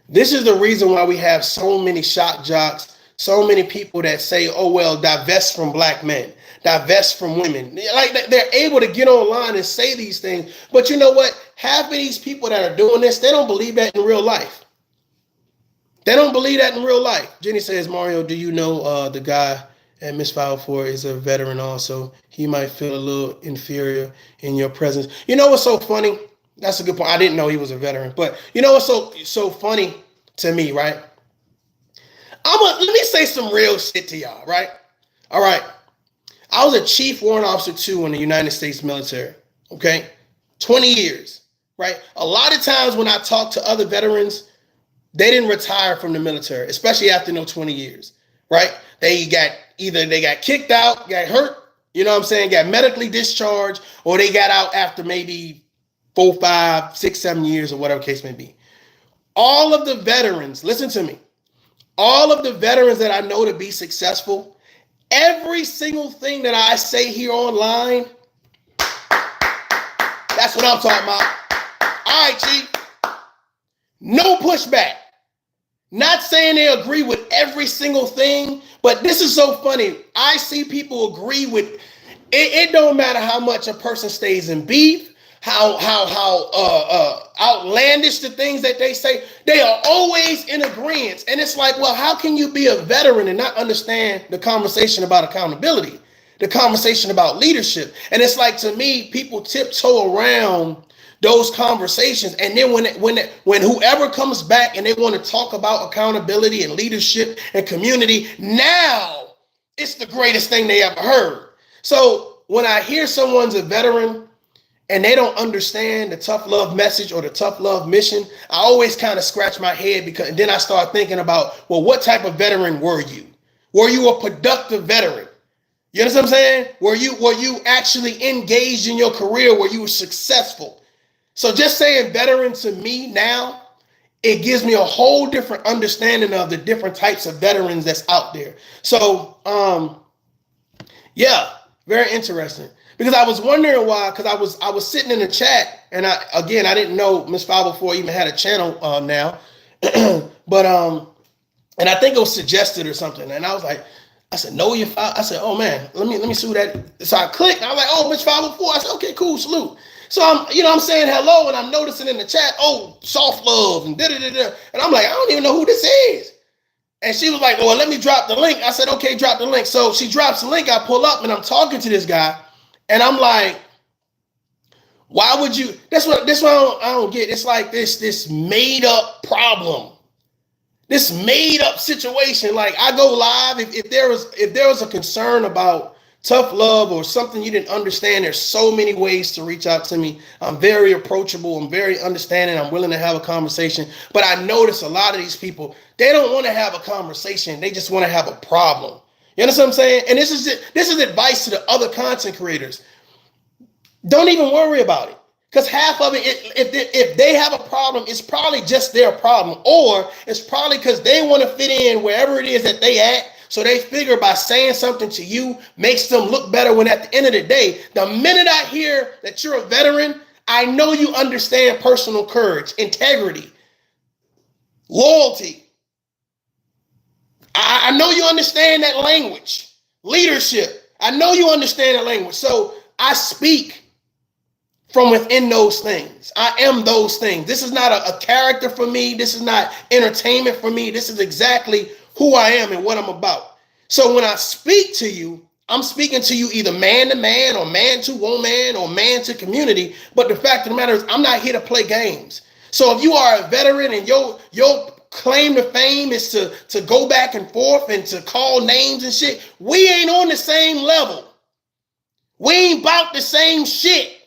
This is the reason why we have so many shock jocks, so many people that say, oh, well, divest from black men, divest from women. Like they're able to get online and say these things. But you know what? Half of these people that are doing this, they don't believe that in real life. They don't believe that in real life. Jenny says, Mario, do you know the guy at Miss 504 is a veteran also? He might feel a little inferior in your presence. You know what's so funny? That's a good point. I didn't know he was a veteran. But you know what's so funny to me, right? Let me say some real shit to y'all, right? All right. I was a chief warrant officer too in the United States military, okay? 20 years, right? A lot of times when I talk to other veterans, they didn't retire from the military, especially after 20 years, right? They got kicked out, got hurt, you know what I'm saying, got medically discharged, or they got out after maybe 4, 5, 6, 7 years or whatever case may be. All of the veterans, listen to me, all of the veterans that I know to be successful, every single thing that I say here online, that's what I'm talking about. All right, Chief. No pushback. Not saying they agree with every single thing, but this is so funny. I see people agree with it. It don't matter how much a person stays in beef, how outlandish the things that they say. They are always in agreement. And it's like, well, how can you be a veteran and not understand the conversation about accountability, the conversation about leadership? And it's like, to me, people tiptoe around those conversations, and then when whoever comes back and they want to talk about accountability and leadership and community, now it's the greatest thing they ever heard. So when I hear someone's a veteran and they don't understand the tough love message or the tough love mission, I always kind of scratch my head, because then I start thinking about, well, what type of veteran were you? Were you a productive veteran? You understand what I'm saying? Were you actually engaged in your career? Were you successful? So just saying veteran to me now, it gives me a whole different understanding of the different types of veterans that's out there. So, yeah, very interesting. Because I was wondering why, because I was sitting in the chat, and I didn't know Miss 504 even had a channel now, but and I think it was suggested or something, and I said, no, you. I said, oh man, let me see who that. So I clicked, and I was like, oh, Miss 504. I said, okay, cool, salute. So I'm saying hello, and I'm noticing in the chat, oh, soft love and da-da-da-da. And I'm like, I don't even know who this is. And she was like, well, let me drop the link. I said, okay, drop the link. So she drops the link. I pull up, and I'm talking to this guy, and I'm like, why would you? That's what I don't get. It's like this made up problem this made up situation. Like I go live if there was a concern about tough love or something you didn't understand, there's so many ways to reach out to me. I'm very approachable. I'm very understanding. I'm willing to have a conversation. But I notice a lot of these people, they don't want to have a conversation. They just want to have a problem. You understand what I'm saying? And this is advice to the other content creators. Don't even worry about it. Because half of it, if they have a problem, it's probably just their problem. Or it's probably because they want to fit in wherever it is that they at. So they figure by saying something to you makes them look better, when at the end of the day, the minute I hear that you're a veteran, I know you understand personal courage, integrity, loyalty. I know you understand that language, leadership. I know you understand that language. So I speak from within those things. I am those things. This is not a character for me. This is not entertainment for me. This is exactly who I am and what I'm about. So when I speak to you, I'm speaking to you either man to man or man to woman or man to community. But the fact of the matter is, I'm not here to play games. So if you are a veteran and your claim to fame is to go back and forth and to call names and shit, we ain't on the same level. We ain't about the same shit.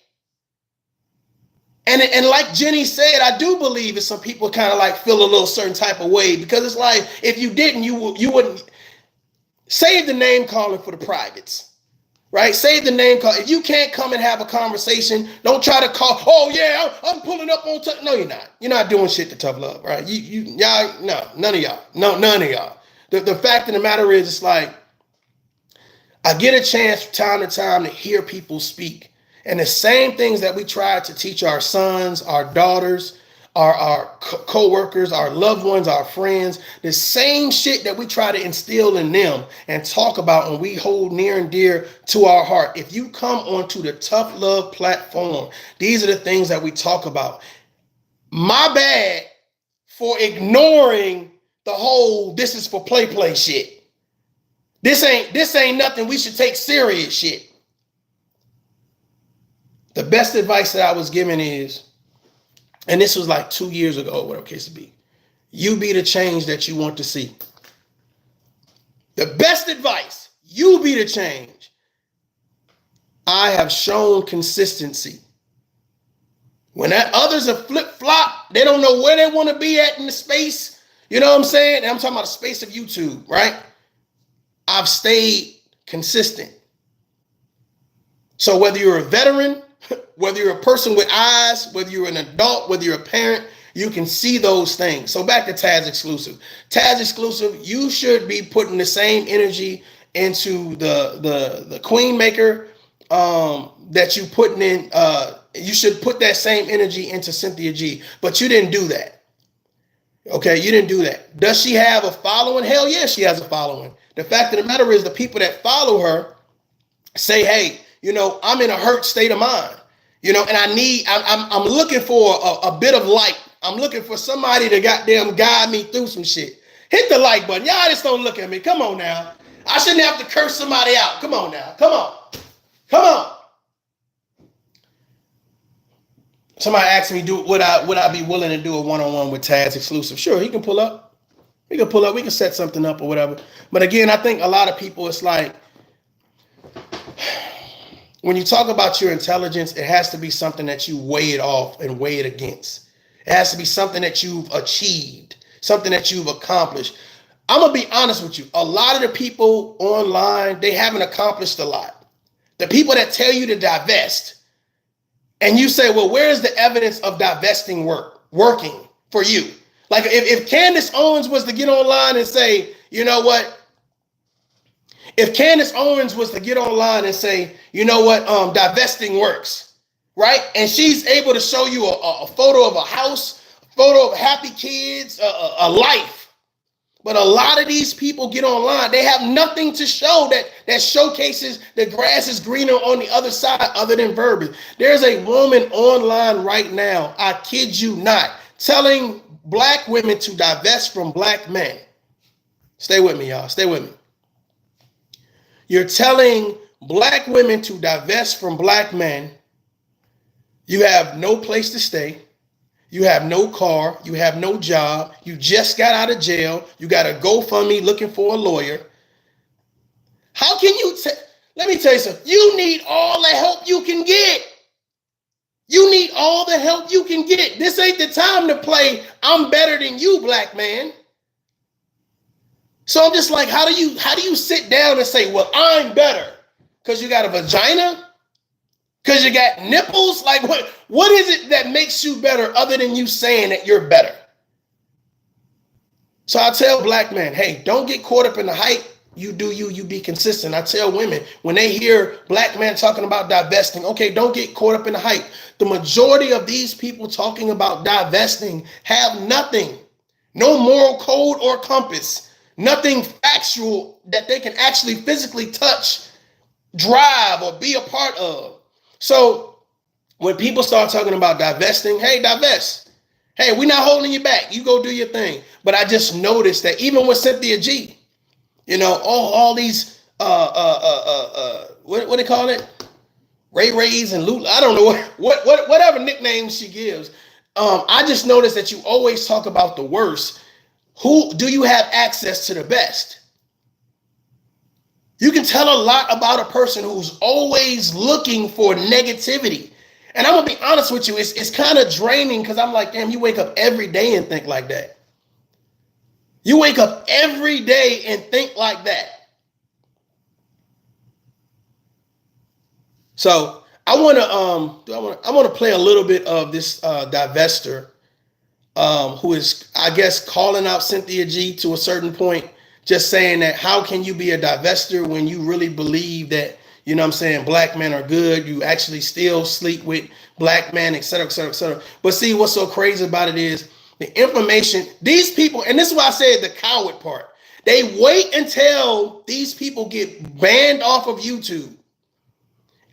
And like Jenny said, I do believe that some people kind of like feel a little certain type of way, because it's like, if you didn't, you wouldn't save the name calling for the privates, right? Save the name call. If you can't come and have a conversation, don't try to call. Oh yeah, I'm pulling up on. No, you're not. You're not doing shit to Tough Love, right? Y'all, no, none of y'all, no, none of y'all. The fact of the matter is, it's like I get a chance from time to time to hear people speak. And the same things that we try to teach our sons, our daughters, our co-workers, our loved ones, our friends, the same shit that we try to instill in them and talk about and we hold near and dear to our heart. If you come onto the Tough Love platform, these are the things that we talk about. My bad for ignoring the whole this is for play shit. This ain't nothing we should take serious shit. The best advice that I was given is, and this was like 2 years ago, whatever case it be, you be the change that you want to see. The best advice, you be the change. I have shown consistency. When that others are flip-flop, they don't know where they want to be at in the space. You know what I'm saying? And I'm talking about the space of YouTube, right? I've stayed consistent. So whether you're a veteran, whether you're a person with eyes, whether you're an adult, whether you're a parent, you can see those things. So back to Taz Exclusive. Taz Exclusive, you should be putting the same energy into the Queen Maker that you putting in. You should put that same energy into CynthiaG, but you didn't do that. Okay, you didn't do that. Does she have a following? Hell yeah, she has a following. The fact of the matter is, the people that follow her say, hey, you know, I'm in a hurt state of mind, you know, and I'm looking for a bit of light. I'm looking for somebody to goddamn guide me through some shit. Hit the like button. Y'all just don't look at me. Come on now. I shouldn't have to curse somebody out. Come on now. Come on. Come on. Somebody asked me, would I be willing to do a one-on-one with Taz Exclusive? Sure, he can pull up. He can pull up. We can set something up or whatever. But again, I think a lot of people, it's like, when you talk about your intelligence, it has to be something that you weigh it off and weigh it against. It has to be something that you've achieved, something that you've accomplished. I'm going to be honest with you. A lot of the people online, they haven't accomplished a lot. The people that tell you to divest, and you say, well, where's the evidence of divesting working for you? Like if Candace Owens was to get online and say, you know what? If Candace Owens was to get online and say, you know what, divesting works, right? And she's able to show you a photo of a house, a photo of happy kids, a life. But a lot of these people get online, they have nothing to show that showcases the grass is greener on the other side other than verbiage. There's a woman online right now, I kid you not, telling black women to divest from black men. Stay with me, y'all. Stay with me. You're telling black women to divest from black men. You have no place to stay. You have no car. You have no job. You just got out of jail. You got a GoFundMe looking for a lawyer. How can you let me tell you something. You need all the help you can get. You need all the help you can get. This ain't the time to play I'm better than you, black man. So I'm just like, how do you sit down and say, well, I'm better? Because you got a vagina? Because you got nipples? Like what is it that makes you better other than you saying that you're better? So I tell black men, hey, don't get caught up in the hype. You do you be consistent. I tell women when they hear black men talking about divesting, okay, don't get caught up in the hype. The majority of these people talking about divesting have nothing, no moral code or compass, nothing factual that they can actually physically touch, drive, or be a part of. So when people start talking about divesting, hey, divest. Hey, we're not holding you back. You go do your thing. But I just noticed that even with CynthiaG, you know, all these what do they call it? Rays and Lula. I don't know whatever nicknames she gives. I just noticed that you always talk about the worst. Who do you have access to the best? You can tell a lot about a person who's always looking for negativity. And I'm gonna be honest with you, it's kind of draining because I'm like, damn, you wake up every day and think like that. You wake up every day and think like that. So I want to play a little bit of this divester who is, I guess, calling out CynthiaG to a certain point, just saying that how can you be a divester when you really believe that, you know what I'm saying, black men are good, you actually still sleep with black men, et cetera, et cetera, et cetera. But see, what's so crazy about it is the information, these people, and this is why I said the coward part, they wait until these people get banned off of YouTube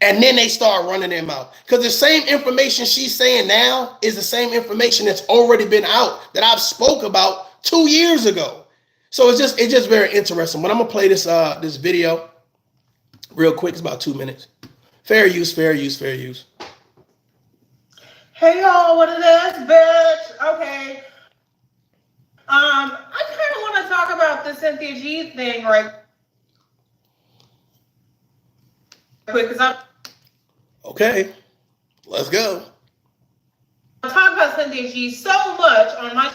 and then they start running their mouth. Because the same information she's saying now is the same information that's already been out that I've spoke about 2 years ago. So it's just very interesting. But I'm gonna play this this video real quick. It's about 2 minutes. Fair use, fair use, fair use. Hey y'all, what it is, bitch? Okay. I kind of want to talk about the CynthiaG thing right quick because I'm okay. Let's go. talking about CynthiaG so much on my.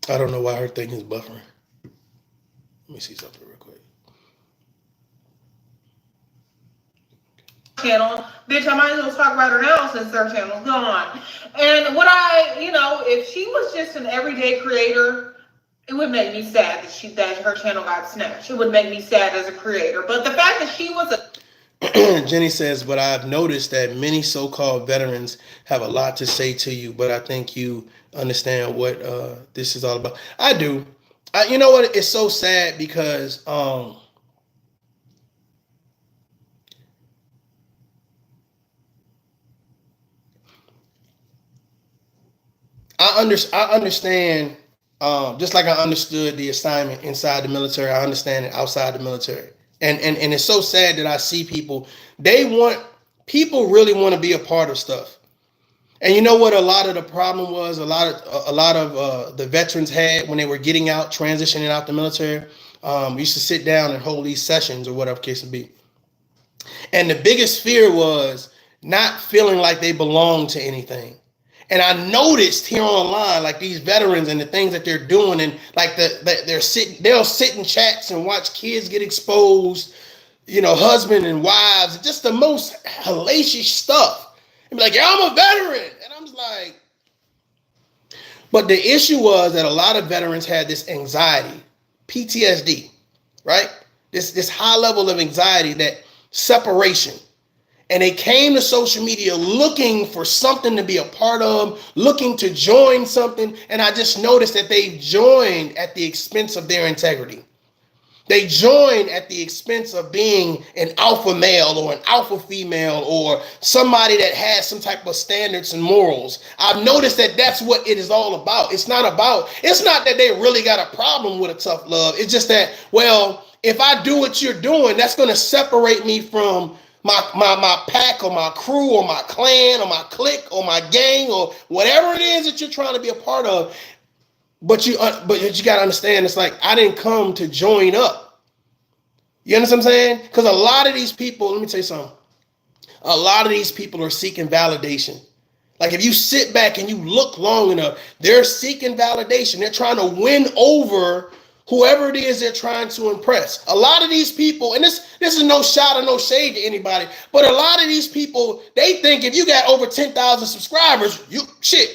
I don't know why her thing is buffering. Let me see something real quick. Channel, bitch, I might as well talk about her now since their channel's gone. And what if she was just an everyday creator, it would make me sad that her channel got snatched. It would make me sad as a creator. But the fact that she was a Jenny says, but I've noticed that many so-called veterans have a lot to say to you, but I think you understand what this is all about. I do. You know what? It's so sad because I understand, just like I understood the assignment inside the military, I understand it outside the military. And it's so sad that I see people really want to be a part of stuff. And you know what a lot of the problem was, a lot of the veterans had when they were getting out, transitioning out the military, used to sit down and hold these sessions or whatever case it be. And the biggest fear was not feeling like they belonged to anything. And I noticed here online, like these veterans and the things that they're doing, and like they'll sit in chats and watch kids get exposed, you know, husband and wives, just the most hellacious stuff. And be like, yeah, I'm a veteran. And I'm just like, but the issue was that a lot of veterans had this anxiety, PTSD, right? This high level of anxiety, that separation. And they came to social media looking for something to be a part of, looking to join something. And I just noticed that they joined at the expense of their integrity. They joined at the expense of being an alpha male or an alpha female or somebody that has some type of standards and morals. I've noticed that that's what it is all about. It's not that they really got a problem with a tough love. It's just that, well, if I do what you're doing, that's going to separate me from my pack or my crew or my clan or my clique or my gang or whatever it is that you're trying to be a part of. But you got to understand, it's like, I didn't come to join up. You understand what I'm saying? Because a lot of these people, let me tell you something. A lot of these people are seeking validation. Like, if you sit back and you look long enough, they're seeking validation. They're trying to win over whoever it is they're trying to impress. A lot of these people, and this is no shot or no shade to anybody, but a lot of these people, they think if you got over 10,000 subscribers,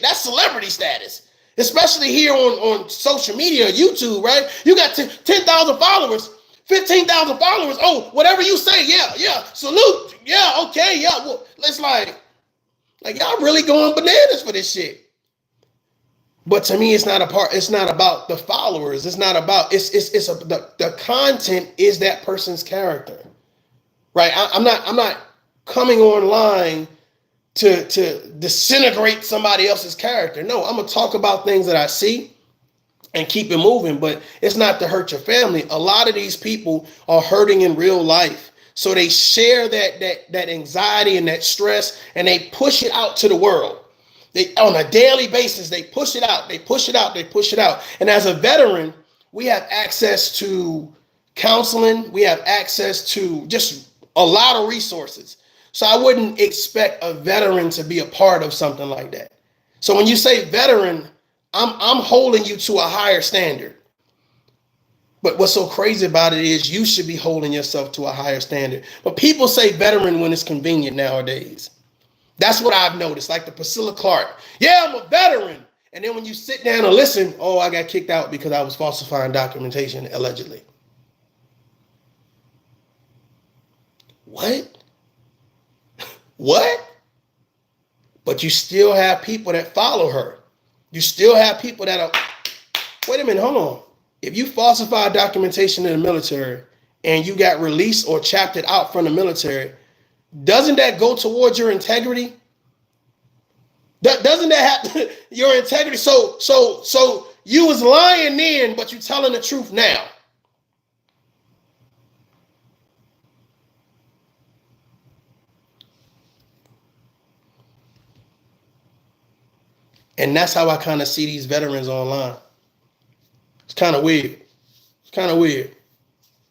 that's celebrity status. Especially here on social media, YouTube, right? You got 10,000 followers, 15,000 followers. Oh, whatever you say, yeah, salute, yeah, okay, yeah. Well, it's like y'all really going bananas for this shit. But to me, it's not about the followers. It's not about, the content is that person's character, right? I'm not coming online to disintegrate somebody else's character. No, I'm gonna talk about things that I see and keep it moving, but it's not to hurt your family. A lot of these people are hurting in real life. So they share that anxiety and that stress, and they push it out to the world. They, on a daily basis, they push it out, they push it out, they push it out. And as a veteran, we have access to counseling. We have access to just a lot of resources. So I wouldn't expect a veteran to be a part of something like that. So when you say veteran, I'm holding you to a higher standard. But what's so crazy about it is you should be holding yourself to a higher standard. But people say veteran when it's convenient nowadays. That's what I've noticed, like the Priscilla Clark. Yeah, I'm a veteran. And then when you sit down and listen, oh, I got kicked out because I was falsifying documentation, allegedly. What? What? But you still have people that follow her. You still have people that are, wait a minute, hold on. If you falsify documentation in the military and you got released or chaptered out from the military, doesn't that go towards your integrity? Doesn't that have your integrity? So you was lying then, but you telling the truth now. And that's how I kind of see these veterans online. It's kind of weird. It's kind of weird. It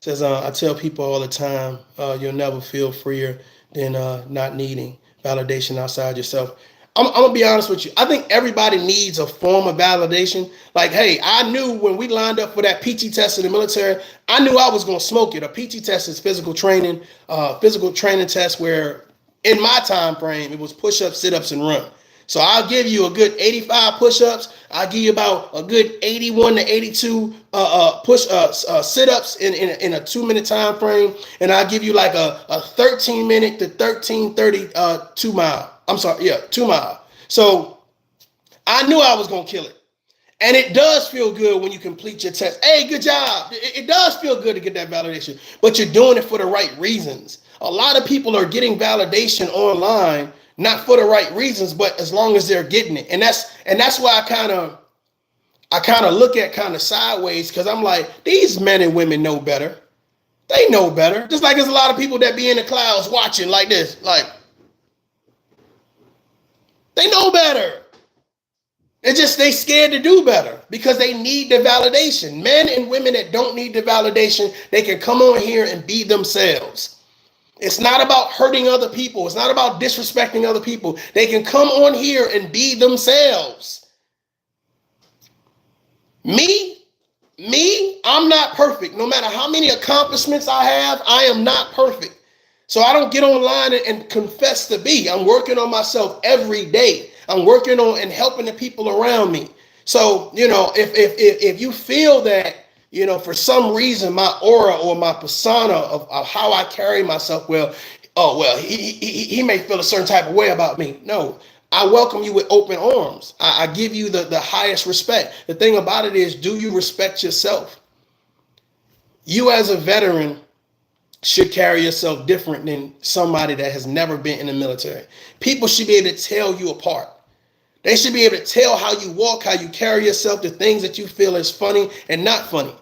says, I tell people all the time, you'll never feel freer than not needing validation outside yourself. I'm going to be honest with you. I think everybody needs a form of validation. Like, hey, I knew when we lined up for that PT test in the military, I knew I was going to smoke it. A PT test is physical training test where in my time frame, it was push-ups, sit-ups, and run. So I'll give you a good 85 push-ups. I'll give you about a good 81 to 82 sit-ups in a 2-minute time frame, and I'll give you like a 13-minute to 13:30 2 mile. 2 mile. So I knew I was gonna kill it, and it does feel good when you complete your test. Hey, good job. It does feel good to get that validation, but you're doing it for the right reasons. A lot of people are getting validation online not for the right reasons, but as long as they're getting it. And that's why I kind of look at kind of sideways, because I'm like, these men and women know better. They know better. Just like there's a lot of people that be in the clouds watching like this, like they know better. It's just they scared to do better because they need the validation. Men and women that don't need the validation, they can come on here and be themselves. It's not about hurting other people. It's not about disrespecting other people. They can come on here and be themselves. Me, I'm not perfect. No matter how many accomplishments I have, I am not perfect. So I don't get online and confess to be. I'm working on myself every day. I'm working on and helping the people around me. So, if you feel that, for some reason, my aura or my persona of how I carry myself, he may feel a certain type of way about me. No, I welcome you with open arms. I give you the highest respect. The thing about it is, do you respect yourself? You as a veteran should carry yourself different than somebody that has never been in the military. People should be able to tell you apart. They should be able to tell how you walk, how you carry yourself, the things that you feel is funny and not funny.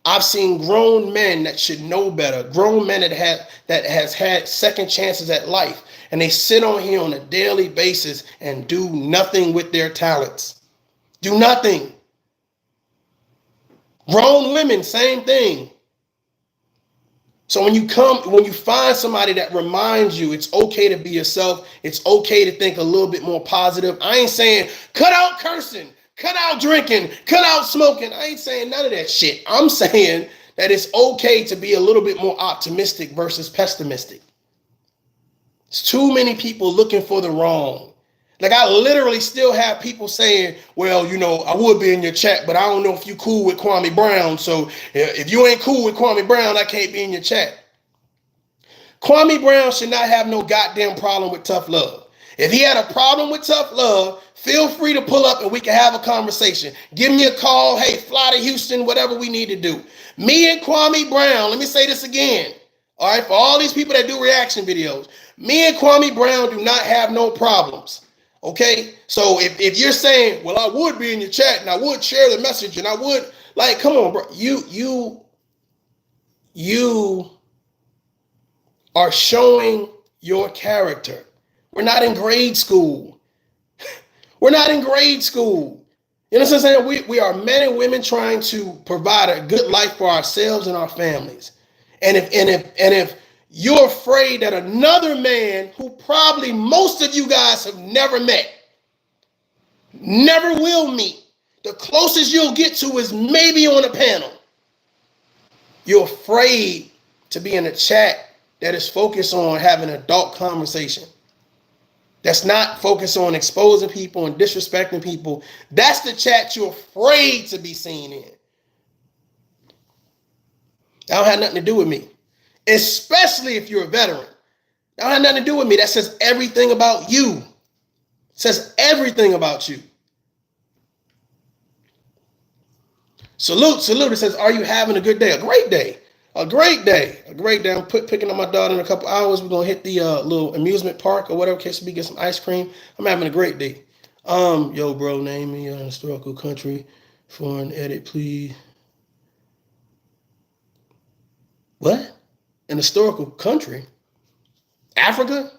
I've seen grown men that should know better, grown men that has had second chances at life, and they sit on here on a daily basis and do nothing with their talents. Do nothing. Grown women, same thing. So when you find somebody that reminds you it's okay to be yourself, it's okay to think a little bit more positive. I ain't saying cut out cursing, cut out drinking, cut out smoking. I ain't saying none of that shit. I'm saying that it's okay to be a little bit more optimistic versus pessimistic. It's too many people looking for the wrong. Like, I literally still have people saying, well, you know, I would be in your chat, but I don't know if you cool with Kwame Brown. So if you ain't cool with Kwame Brown, I can't be in your chat. Kwame Brown should not have no goddamn problem with ToughLove. If he had a problem with ToughLove, feel free to pull up and we can have a conversation. Give me a call. Hey, fly to Houston, whatever we need to do. Me and Kwame Brown, let me say this again. All right, for all these people that do reaction videos, me and Kwame Brown do not have no problems. Okay, so if you're saying, well, I would be in your chat and I would share the message and I would, like, come on, bro. You are showing your character. We're not in grade school. We're not in grade school. You know what I'm saying? We are men and women trying to provide a good life for ourselves and our families. And if you're afraid that another man who probably most of you guys have never met, never will meet, the closest you'll get to is maybe on a panel. You're afraid to be in a chat that is focused on having an adult conversation. That's not focused on exposing people and disrespecting people. That's the chat you're afraid to be seen in. That don't have nothing to do with me. Especially if you're a veteran. That don't have nothing to do with me. That says everything about you. It says everything about you. Salute. It says, are you having a good day? A great day. A great day. A great day. I'm picking up my daughter in a couple hours. We're going to hit the little amusement park or whatever case be, get some ice cream. I'm having a great day. Yo, bro, name me an historical country for an edit, please. What? An historical country? Africa?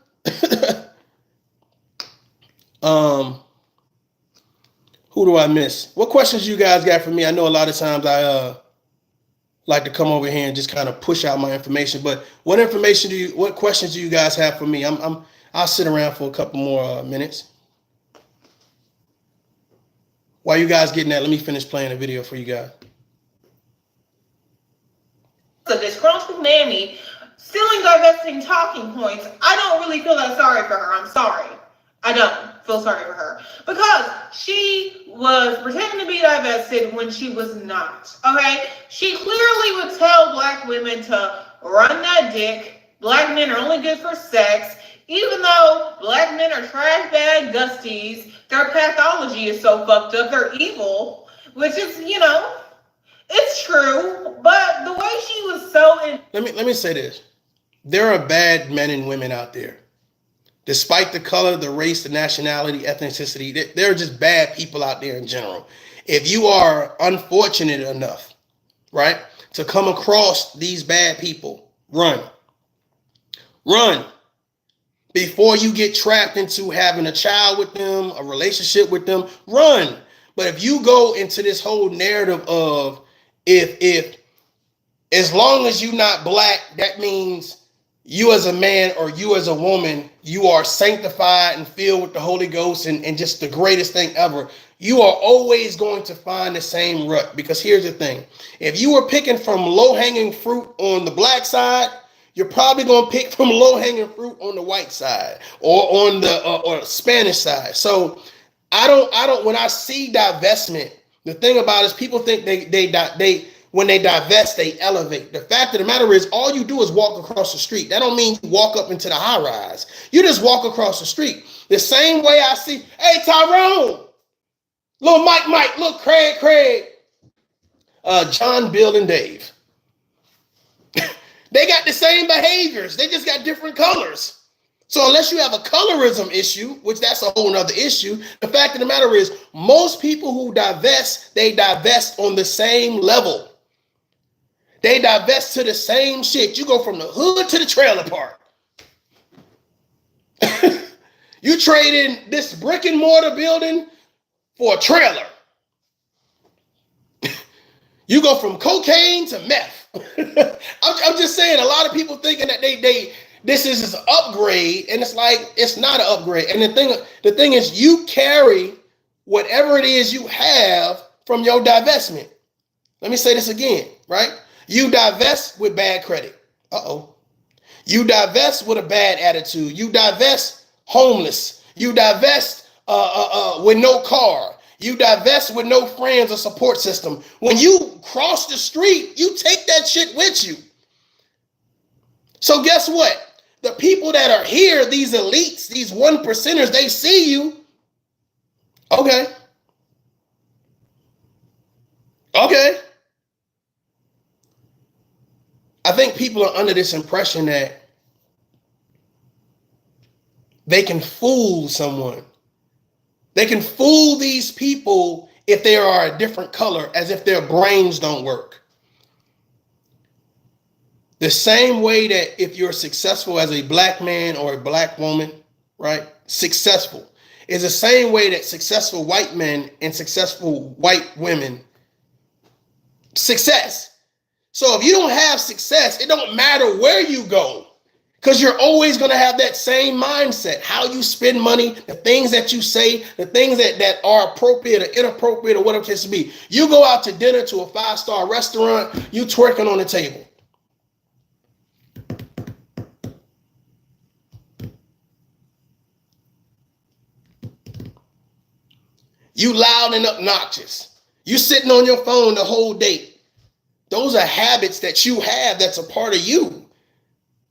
Who do I miss? What questions you guys got for me? I know a lot of times I like to come over here and just kind of push out my information, but what questions do you guys have for me? I'll sit around for a couple more minutes. While you guys getting that, let me finish playing a video for you guys. So disgruntled mammy stealing, divesting talking points. I don't really feel that sorry for her. I'm sorry. I don't feel sorry for her because she was pretending to be divested when she was not. Okay, she clearly would tell black women to run that dick. Black men are only good for sex, even though black men are trash bag gusties. Their pathology is so fucked up. They're evil, which is, you know, it's true. But the way she was so let me say this: there are bad men and women out there. Despite the color, the race, the nationality, ethnicity, there are just bad people out there in general. If you are unfortunate enough, right, to come across these bad people, run. Run. Before you get trapped into having a child with them, a relationship with them, run. But if you go into this whole narrative of if as long as you're not black, that means you as a man or you as a woman, you are sanctified and filled with the Holy Ghost and just the greatest thing ever. You are always going to find the same rut, because here's the thing. If you were picking from low-hanging fruit on the black side, you're probably going to pick from low-hanging fruit on the white side or on the or Spanish side. So I don't when I see divestment, the thing about it is people think they when they divest, they elevate. The fact of the matter is, all you do is walk across the street. That don't mean you walk up into the high rise. You just walk across the street. The same way I see, hey, Tyrone, little Mike, little Craig, John, Bill, and Dave. They got the same behaviors. They just got different colors. So unless you have a colorism issue, which that's a whole nother issue, the fact of the matter is, most people who divest, they divest on the same level. They divest to the same shit. You go from the hood to the trailer park. You trade in this brick and mortar building for a trailer. You go from cocaine to meth. I'm just saying, a lot of people thinking that this is an upgrade, and it's like, it's not an upgrade. And the thing is, you carry whatever it is you have from your divestment. Let me say this again, right? You divest with bad credit. You divest with a bad attitude. You divest homeless. You divest with no car. You divest with no friends or support system. When you cross the street, you take that shit with you. So guess what? The people that are here, these elites, these 1%ers, they see you. Okay. I think people are under this impression that they can fool someone. They can fool these people if they are a different color, as if their brains don't work. The same way that if you're successful as a black man or a black woman, right? Successful is the same way that successful white men and successful white women success. So if you don't have success, it don't matter where you go, because you're always going to have that same mindset. How you spend money, the things that you say, the things that are appropriate or inappropriate or whatever it is to be. You go out to dinner to a 5-star restaurant, you twerking on the table. You loud and obnoxious. You sitting on your phone the whole date. Those are habits that you have that's a part of you.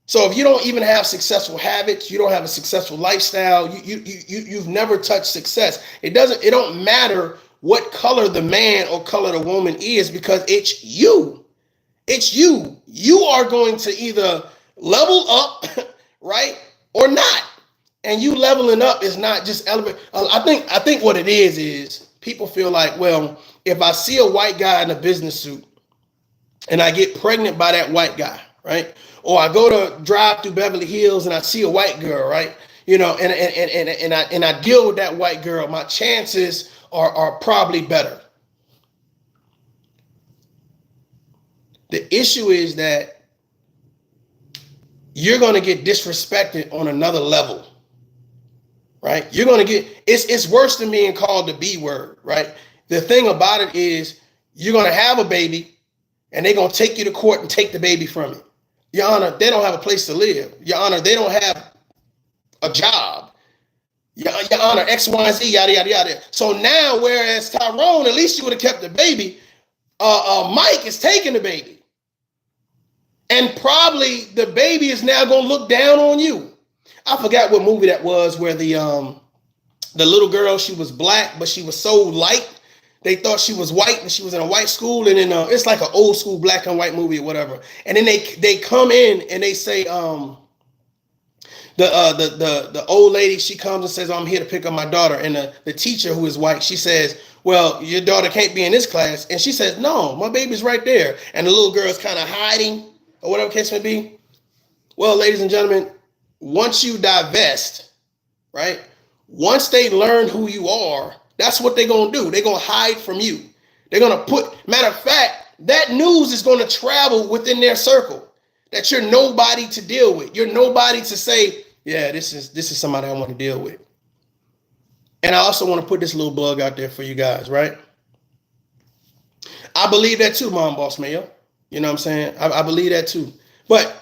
So if you don't even have successful habits, you don't have a successful lifestyle, you've never touched success. It don't matter what color the man or color the woman is, because it's you. It's you. You are going to either level up, right, or not. And you leveling up is not just elevate. I think what it is people feel like, well, if I see a white guy in a business suit and I get pregnant by that white guy, right? Or I go to drive through Beverly Hills and I see a white girl, right? You know, and I deal with that white girl, my chances are probably better. The issue is that you're going to get disrespected on another level, right? You're going to get, it's worse than being called the B word, right? The thing about it is you're going to have a baby and they're going to take you to court and take the baby from you. Your Honor, they don't have a place to live. Your Honor, they don't have a job. Your Honor, X, Y, and Z, yada, yada, yada. So now, whereas Tyrone, at least you would have kept the baby, Mike is taking the baby. And probably the baby is now going to look down on you. I forgot what movie that was where the little girl, she was black, but she was so light. They thought she was white and she was in a white school, and then it's like an old school black and white movie or whatever. And then they come in and they say, the old lady, she comes and says, I'm here to pick up my daughter. And the teacher, who is white, she says, well, your daughter can't be in this class. And she says, no, my baby's right there. And the little girl's kind of hiding or whatever case may be. Well, ladies and gentlemen, once you divest, right? Once they learn who you are, that's what they're going to do. They're going to hide from you. They're going to matter of fact, that news is going to travel within their circle, that you're nobody to deal with. You're nobody to say, yeah, this is somebody I want to deal with. And I also want to put this little bug out there for you guys, right? I believe that too, Mom Boss Mayo. You know what I'm saying? I believe that too. But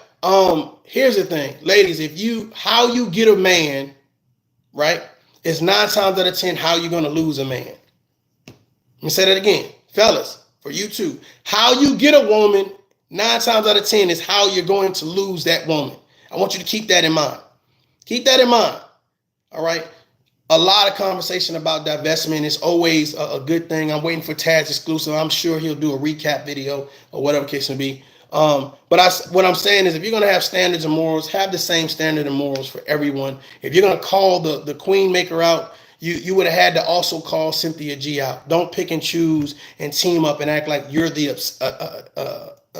here's the thing, ladies, how you get a man, right? It's 9 times out of 10 how you're going to lose a man. Let me say that again. Fellas, for you too. How you get a woman, 9 times out of 10 is how you're going to lose that woman. I want you to keep that in mind. Keep that in mind. All right. A lot of conversation about divestment is always a good thing. I'm waiting for Taz exclusive. I'm sure he'll do a recap video or whatever case may be. But what I'm saying is, if you're going to have standards and morals, have the same standard and morals for everyone. If you're going to call the queen maker out, you would have had to also call CynthiaG out. Don't pick and choose and team up and act like you're the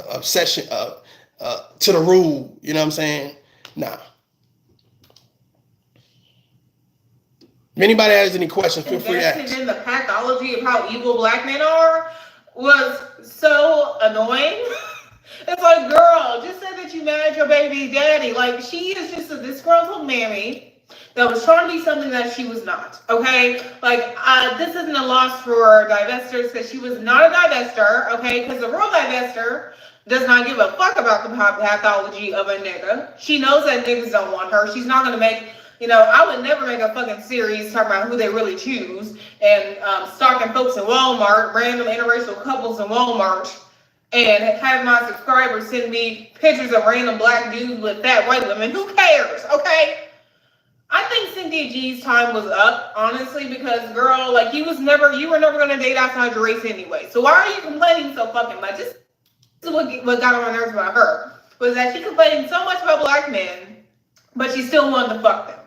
obsession to the rule. You know what I'm saying? Nah. If anybody has any questions, feel free to ask. In the pathology of how evil black men are was so annoying. It's like, girl, just say that you married your baby daddy. Like, she is just a disgruntled mammy that was trying to be something that she was not. Okay? Like, this isn't a loss for divestors because she was not a divester. Okay? Because the real divester does not give a fuck about the pathology of a nigga. She knows that niggas don't want her. She's not going to make... You know, I would never make a fucking series talking about who they really choose and stalking folks in Walmart, random interracial couples in Walmart, and have my subscribers send me pictures of random black dudes with fat white women. Who cares, okay? I think CynthiaG's time was up, honestly, because, girl, like, you were never going to date outside your race anyway. So why are you complaining so fucking much? This is what got on my nerves about her, was that she complained so much about black men, but she still wanted to fuck them.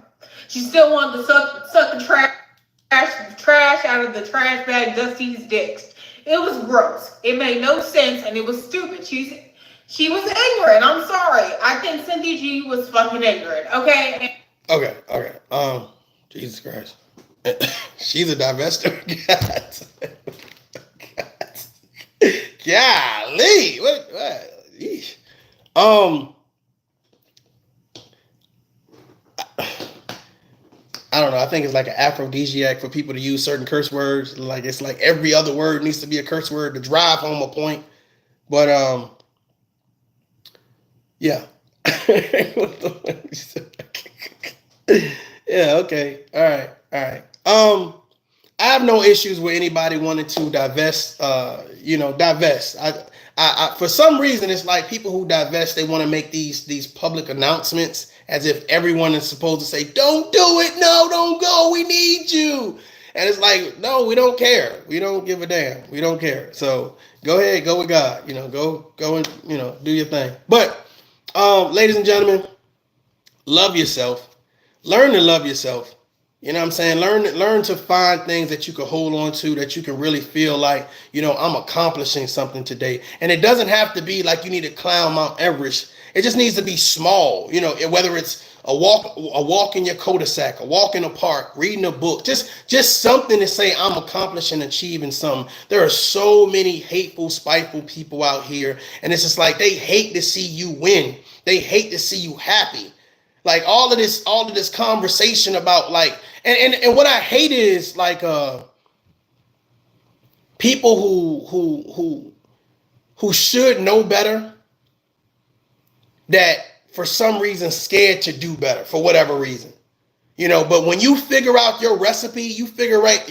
She still wanted to suck the trash out of the trash bag Dusty's dicks. It was gross. It made no sense and it was stupid. She was ignorant. I'm sorry. I think CynthiaG was fucking ignorant. Okay. Okay. Jesus Christ. She's a divester. Golly. What? Yeesh. I don't know. I think it's like an aphrodisiac for people to use certain curse words. Like, it's like every other word needs to be a curse word to drive home a point. But yeah. Yeah. Okay. All right. I have no issues with anybody wanting to divest. Divest. I for some reason it's like people who divest, they want to make these public announcements as if everyone is supposed to say, "Don't do it, no, don't go, we need you." And it's like, no, we don't care. We don't give a damn. We don't care. So go ahead, go with God. Go and do your thing. But ladies and gentlemen, love yourself. Learn to love yourself. You know what I'm saying? Learn to find things that you can hold on to, that you can really feel like, I'm accomplishing something today. And it doesn't have to be like you need to climb Mount Everest. It just needs to be small, whether it's a walk in your cul-de-sac, a walk in the park, reading a book, just something to say I'm accomplishing, achieving something. There are so many hateful, spiteful people out here. And it's just like, they hate to see you win. They hate to see you happy. Like all of this conversation about like, and what I hate is like people who should know better, that for some reason scared to do better for whatever reason, but when you figure out your recipe, you figure out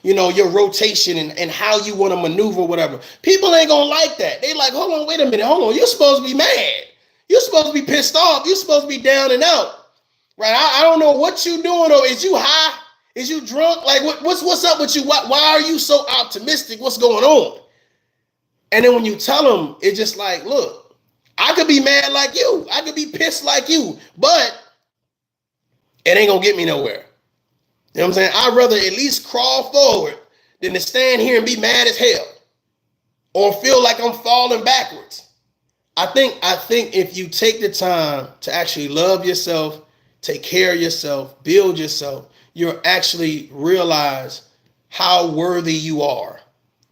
your rotation and how you want to maneuver, whatever, people ain't gonna like that. They like, hold on, wait a minute, hold on, you're supposed to be mad. You're supposed to be pissed off. You're supposed to be down and out, right? I don't know what you doing, or is you high? Is you drunk? Like what's up with you? Why are you so optimistic? What's going on? And then when you tell them, it's just like, look, I could be mad like you. I could be pissed like you, but it ain't gonna get me nowhere. You know what I'm saying? I'd rather at least crawl forward than to stand here and be mad as hell or feel like I'm falling backwards. I think if you take the time to actually love yourself, take care of yourself, build yourself, you'll actually realize how worthy you are.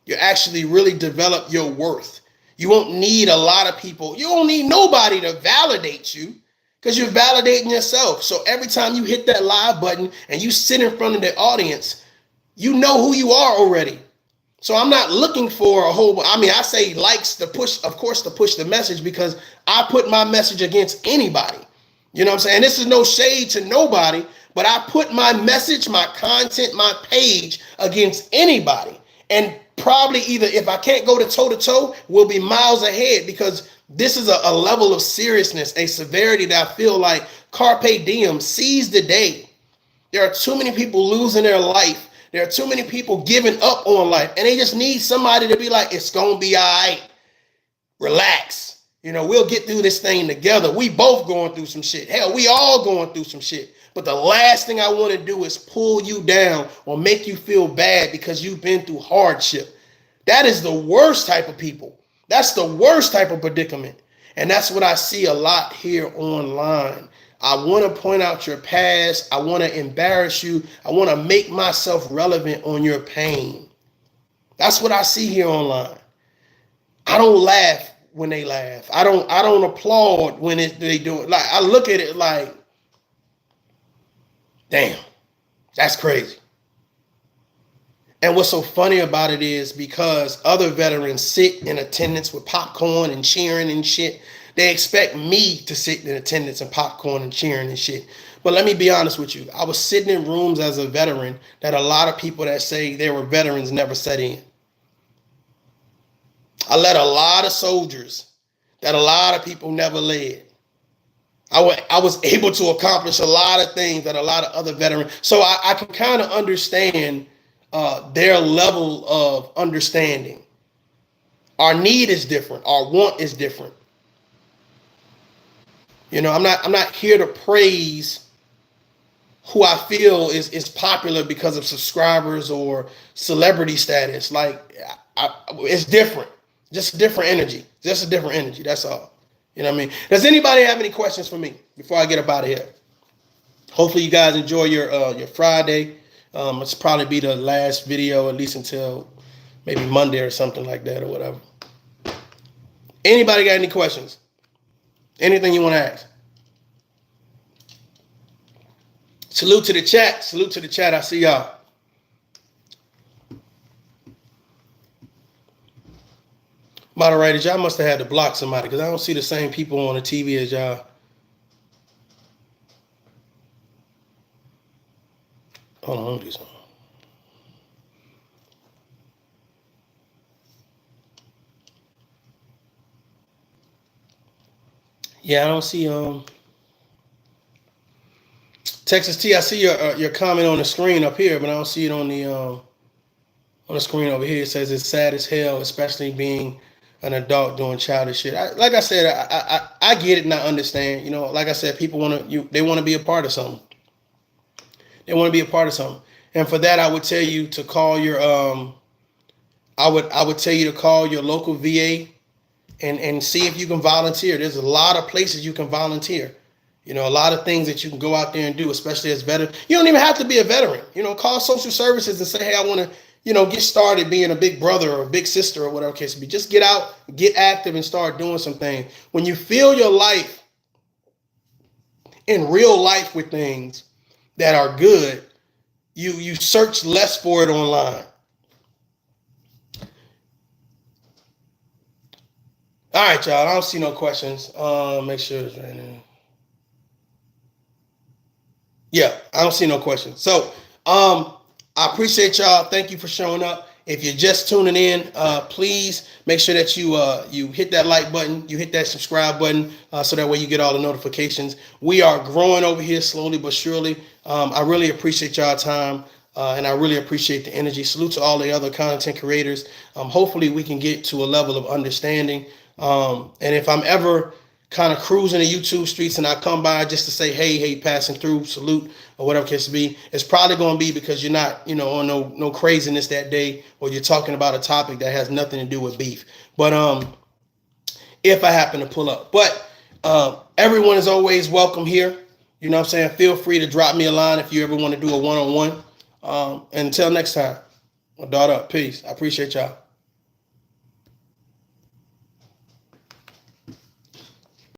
You actually really develop your worth. You won't need a lot of people. You don't need nobody to validate you because you're validating yourself. So every time you hit that live button and you sit in front of the audience, you know who you are already. So I'm not looking for I say likes to push, of course, to push the message, because I put my message against anybody. You know what I'm saying? This is no shade to nobody, but I put my message, my content, my page against anybody. And probably either, if I can't go to toe to toe, we'll be miles ahead, because this is a level of seriousness, a severity that I feel like carpe diem, seize the day. There are too many people losing their life. There are too many people giving up on life, and they just need somebody to be like, it's going to be all right. Relax. We'll get through this thing together. We both going through some shit. Hell, we all going through some shit. But the last thing I want to do is pull you down or make you feel bad because you've been through hardship. That is the worst type of people. That's the worst type of predicament. And that's what I see a lot here online. I want to point out your past. I want to embarrass you. I want to make myself relevant on your pain. That's what I see here online. I don't laugh when they laugh. I don't applaud when they do it. Like, I look at it like, damn, that's crazy. And what's so funny about it is because other veterans sit in attendance with popcorn and cheering and shit, they expect me to sit in attendance and popcorn and cheering and shit. But let me be honest with you. I was sitting in rooms as a veteran that a lot of people that say they were veterans never sat in. I led a lot of soldiers that a lot of people never led. I was able to accomplish a lot of things that a lot of other veterans. So I can kind of understand their level of understanding. Our need is different. Our want is different. You know, I'm not here to praise who I feel is popular because of subscribers or celebrity status. Like, it's different. Just a different energy. Just a different energy. That's all. You know what I mean? Does anybody have any questions for me before I get up out of here? Hopefully you guys enjoy your Friday. It's probably be the last video, at least until maybe Monday or something like that or whatever. Anybody got any questions? Anything you want to ask? Salute to the chat. Salute to the chat. I see y'all. Moderators, y'all must have had to block somebody because I don't see the same people on the TV as y'all. Hold on, let me do something. Yeah, I don't see Texas T. I see your comment on the screen up here, but I don't see it on the screen over here. It says it's sad as hell, especially being an adult doing childish shit. Like I said, I get it and I understand. You know, like I said, people they want to be a part of something. They want to be a part of something, and for that, I would tell you to call your I would tell you to call your local VA and see if you can volunteer. There's a lot of places you can volunteer. You know, a lot of things that you can go out there and do, especially as veteran. You don't even have to be a veteran. You know, call social services and say, hey, I want to, you know, get started being a big brother or a big sister or whatever case it be. Just get out, get active, and start doing some things. When you feel your life in real life with things that are good, you search less for it online. All right, y'all. I don't see no questions. Make sure it's right now. Yeah, I don't see no questions. So, I appreciate y'all. Thank you for showing up. If you're just tuning in, please make sure that you hit that like button, you hit that subscribe button, so that way you get all the notifications. We are growing over here slowly but surely. I really appreciate y'all time, and I really appreciate the energy. Salute to all the other content creators. Hopefully we can get to a level of understanding. And if I'm ever kind of cruising the YouTube streets and I come by just to say, hey, passing through, salute, or whatever case to be, it's probably going to be because you're not, you know, on no craziness that day, or you're talking about a topic that has nothing to do with beef. But if I happen to pull up. But everyone is always welcome here. You know what I'm saying? Feel free to drop me a line if you ever want to do a one-on-one. Until next time, my daughter, peace. I appreciate y'all.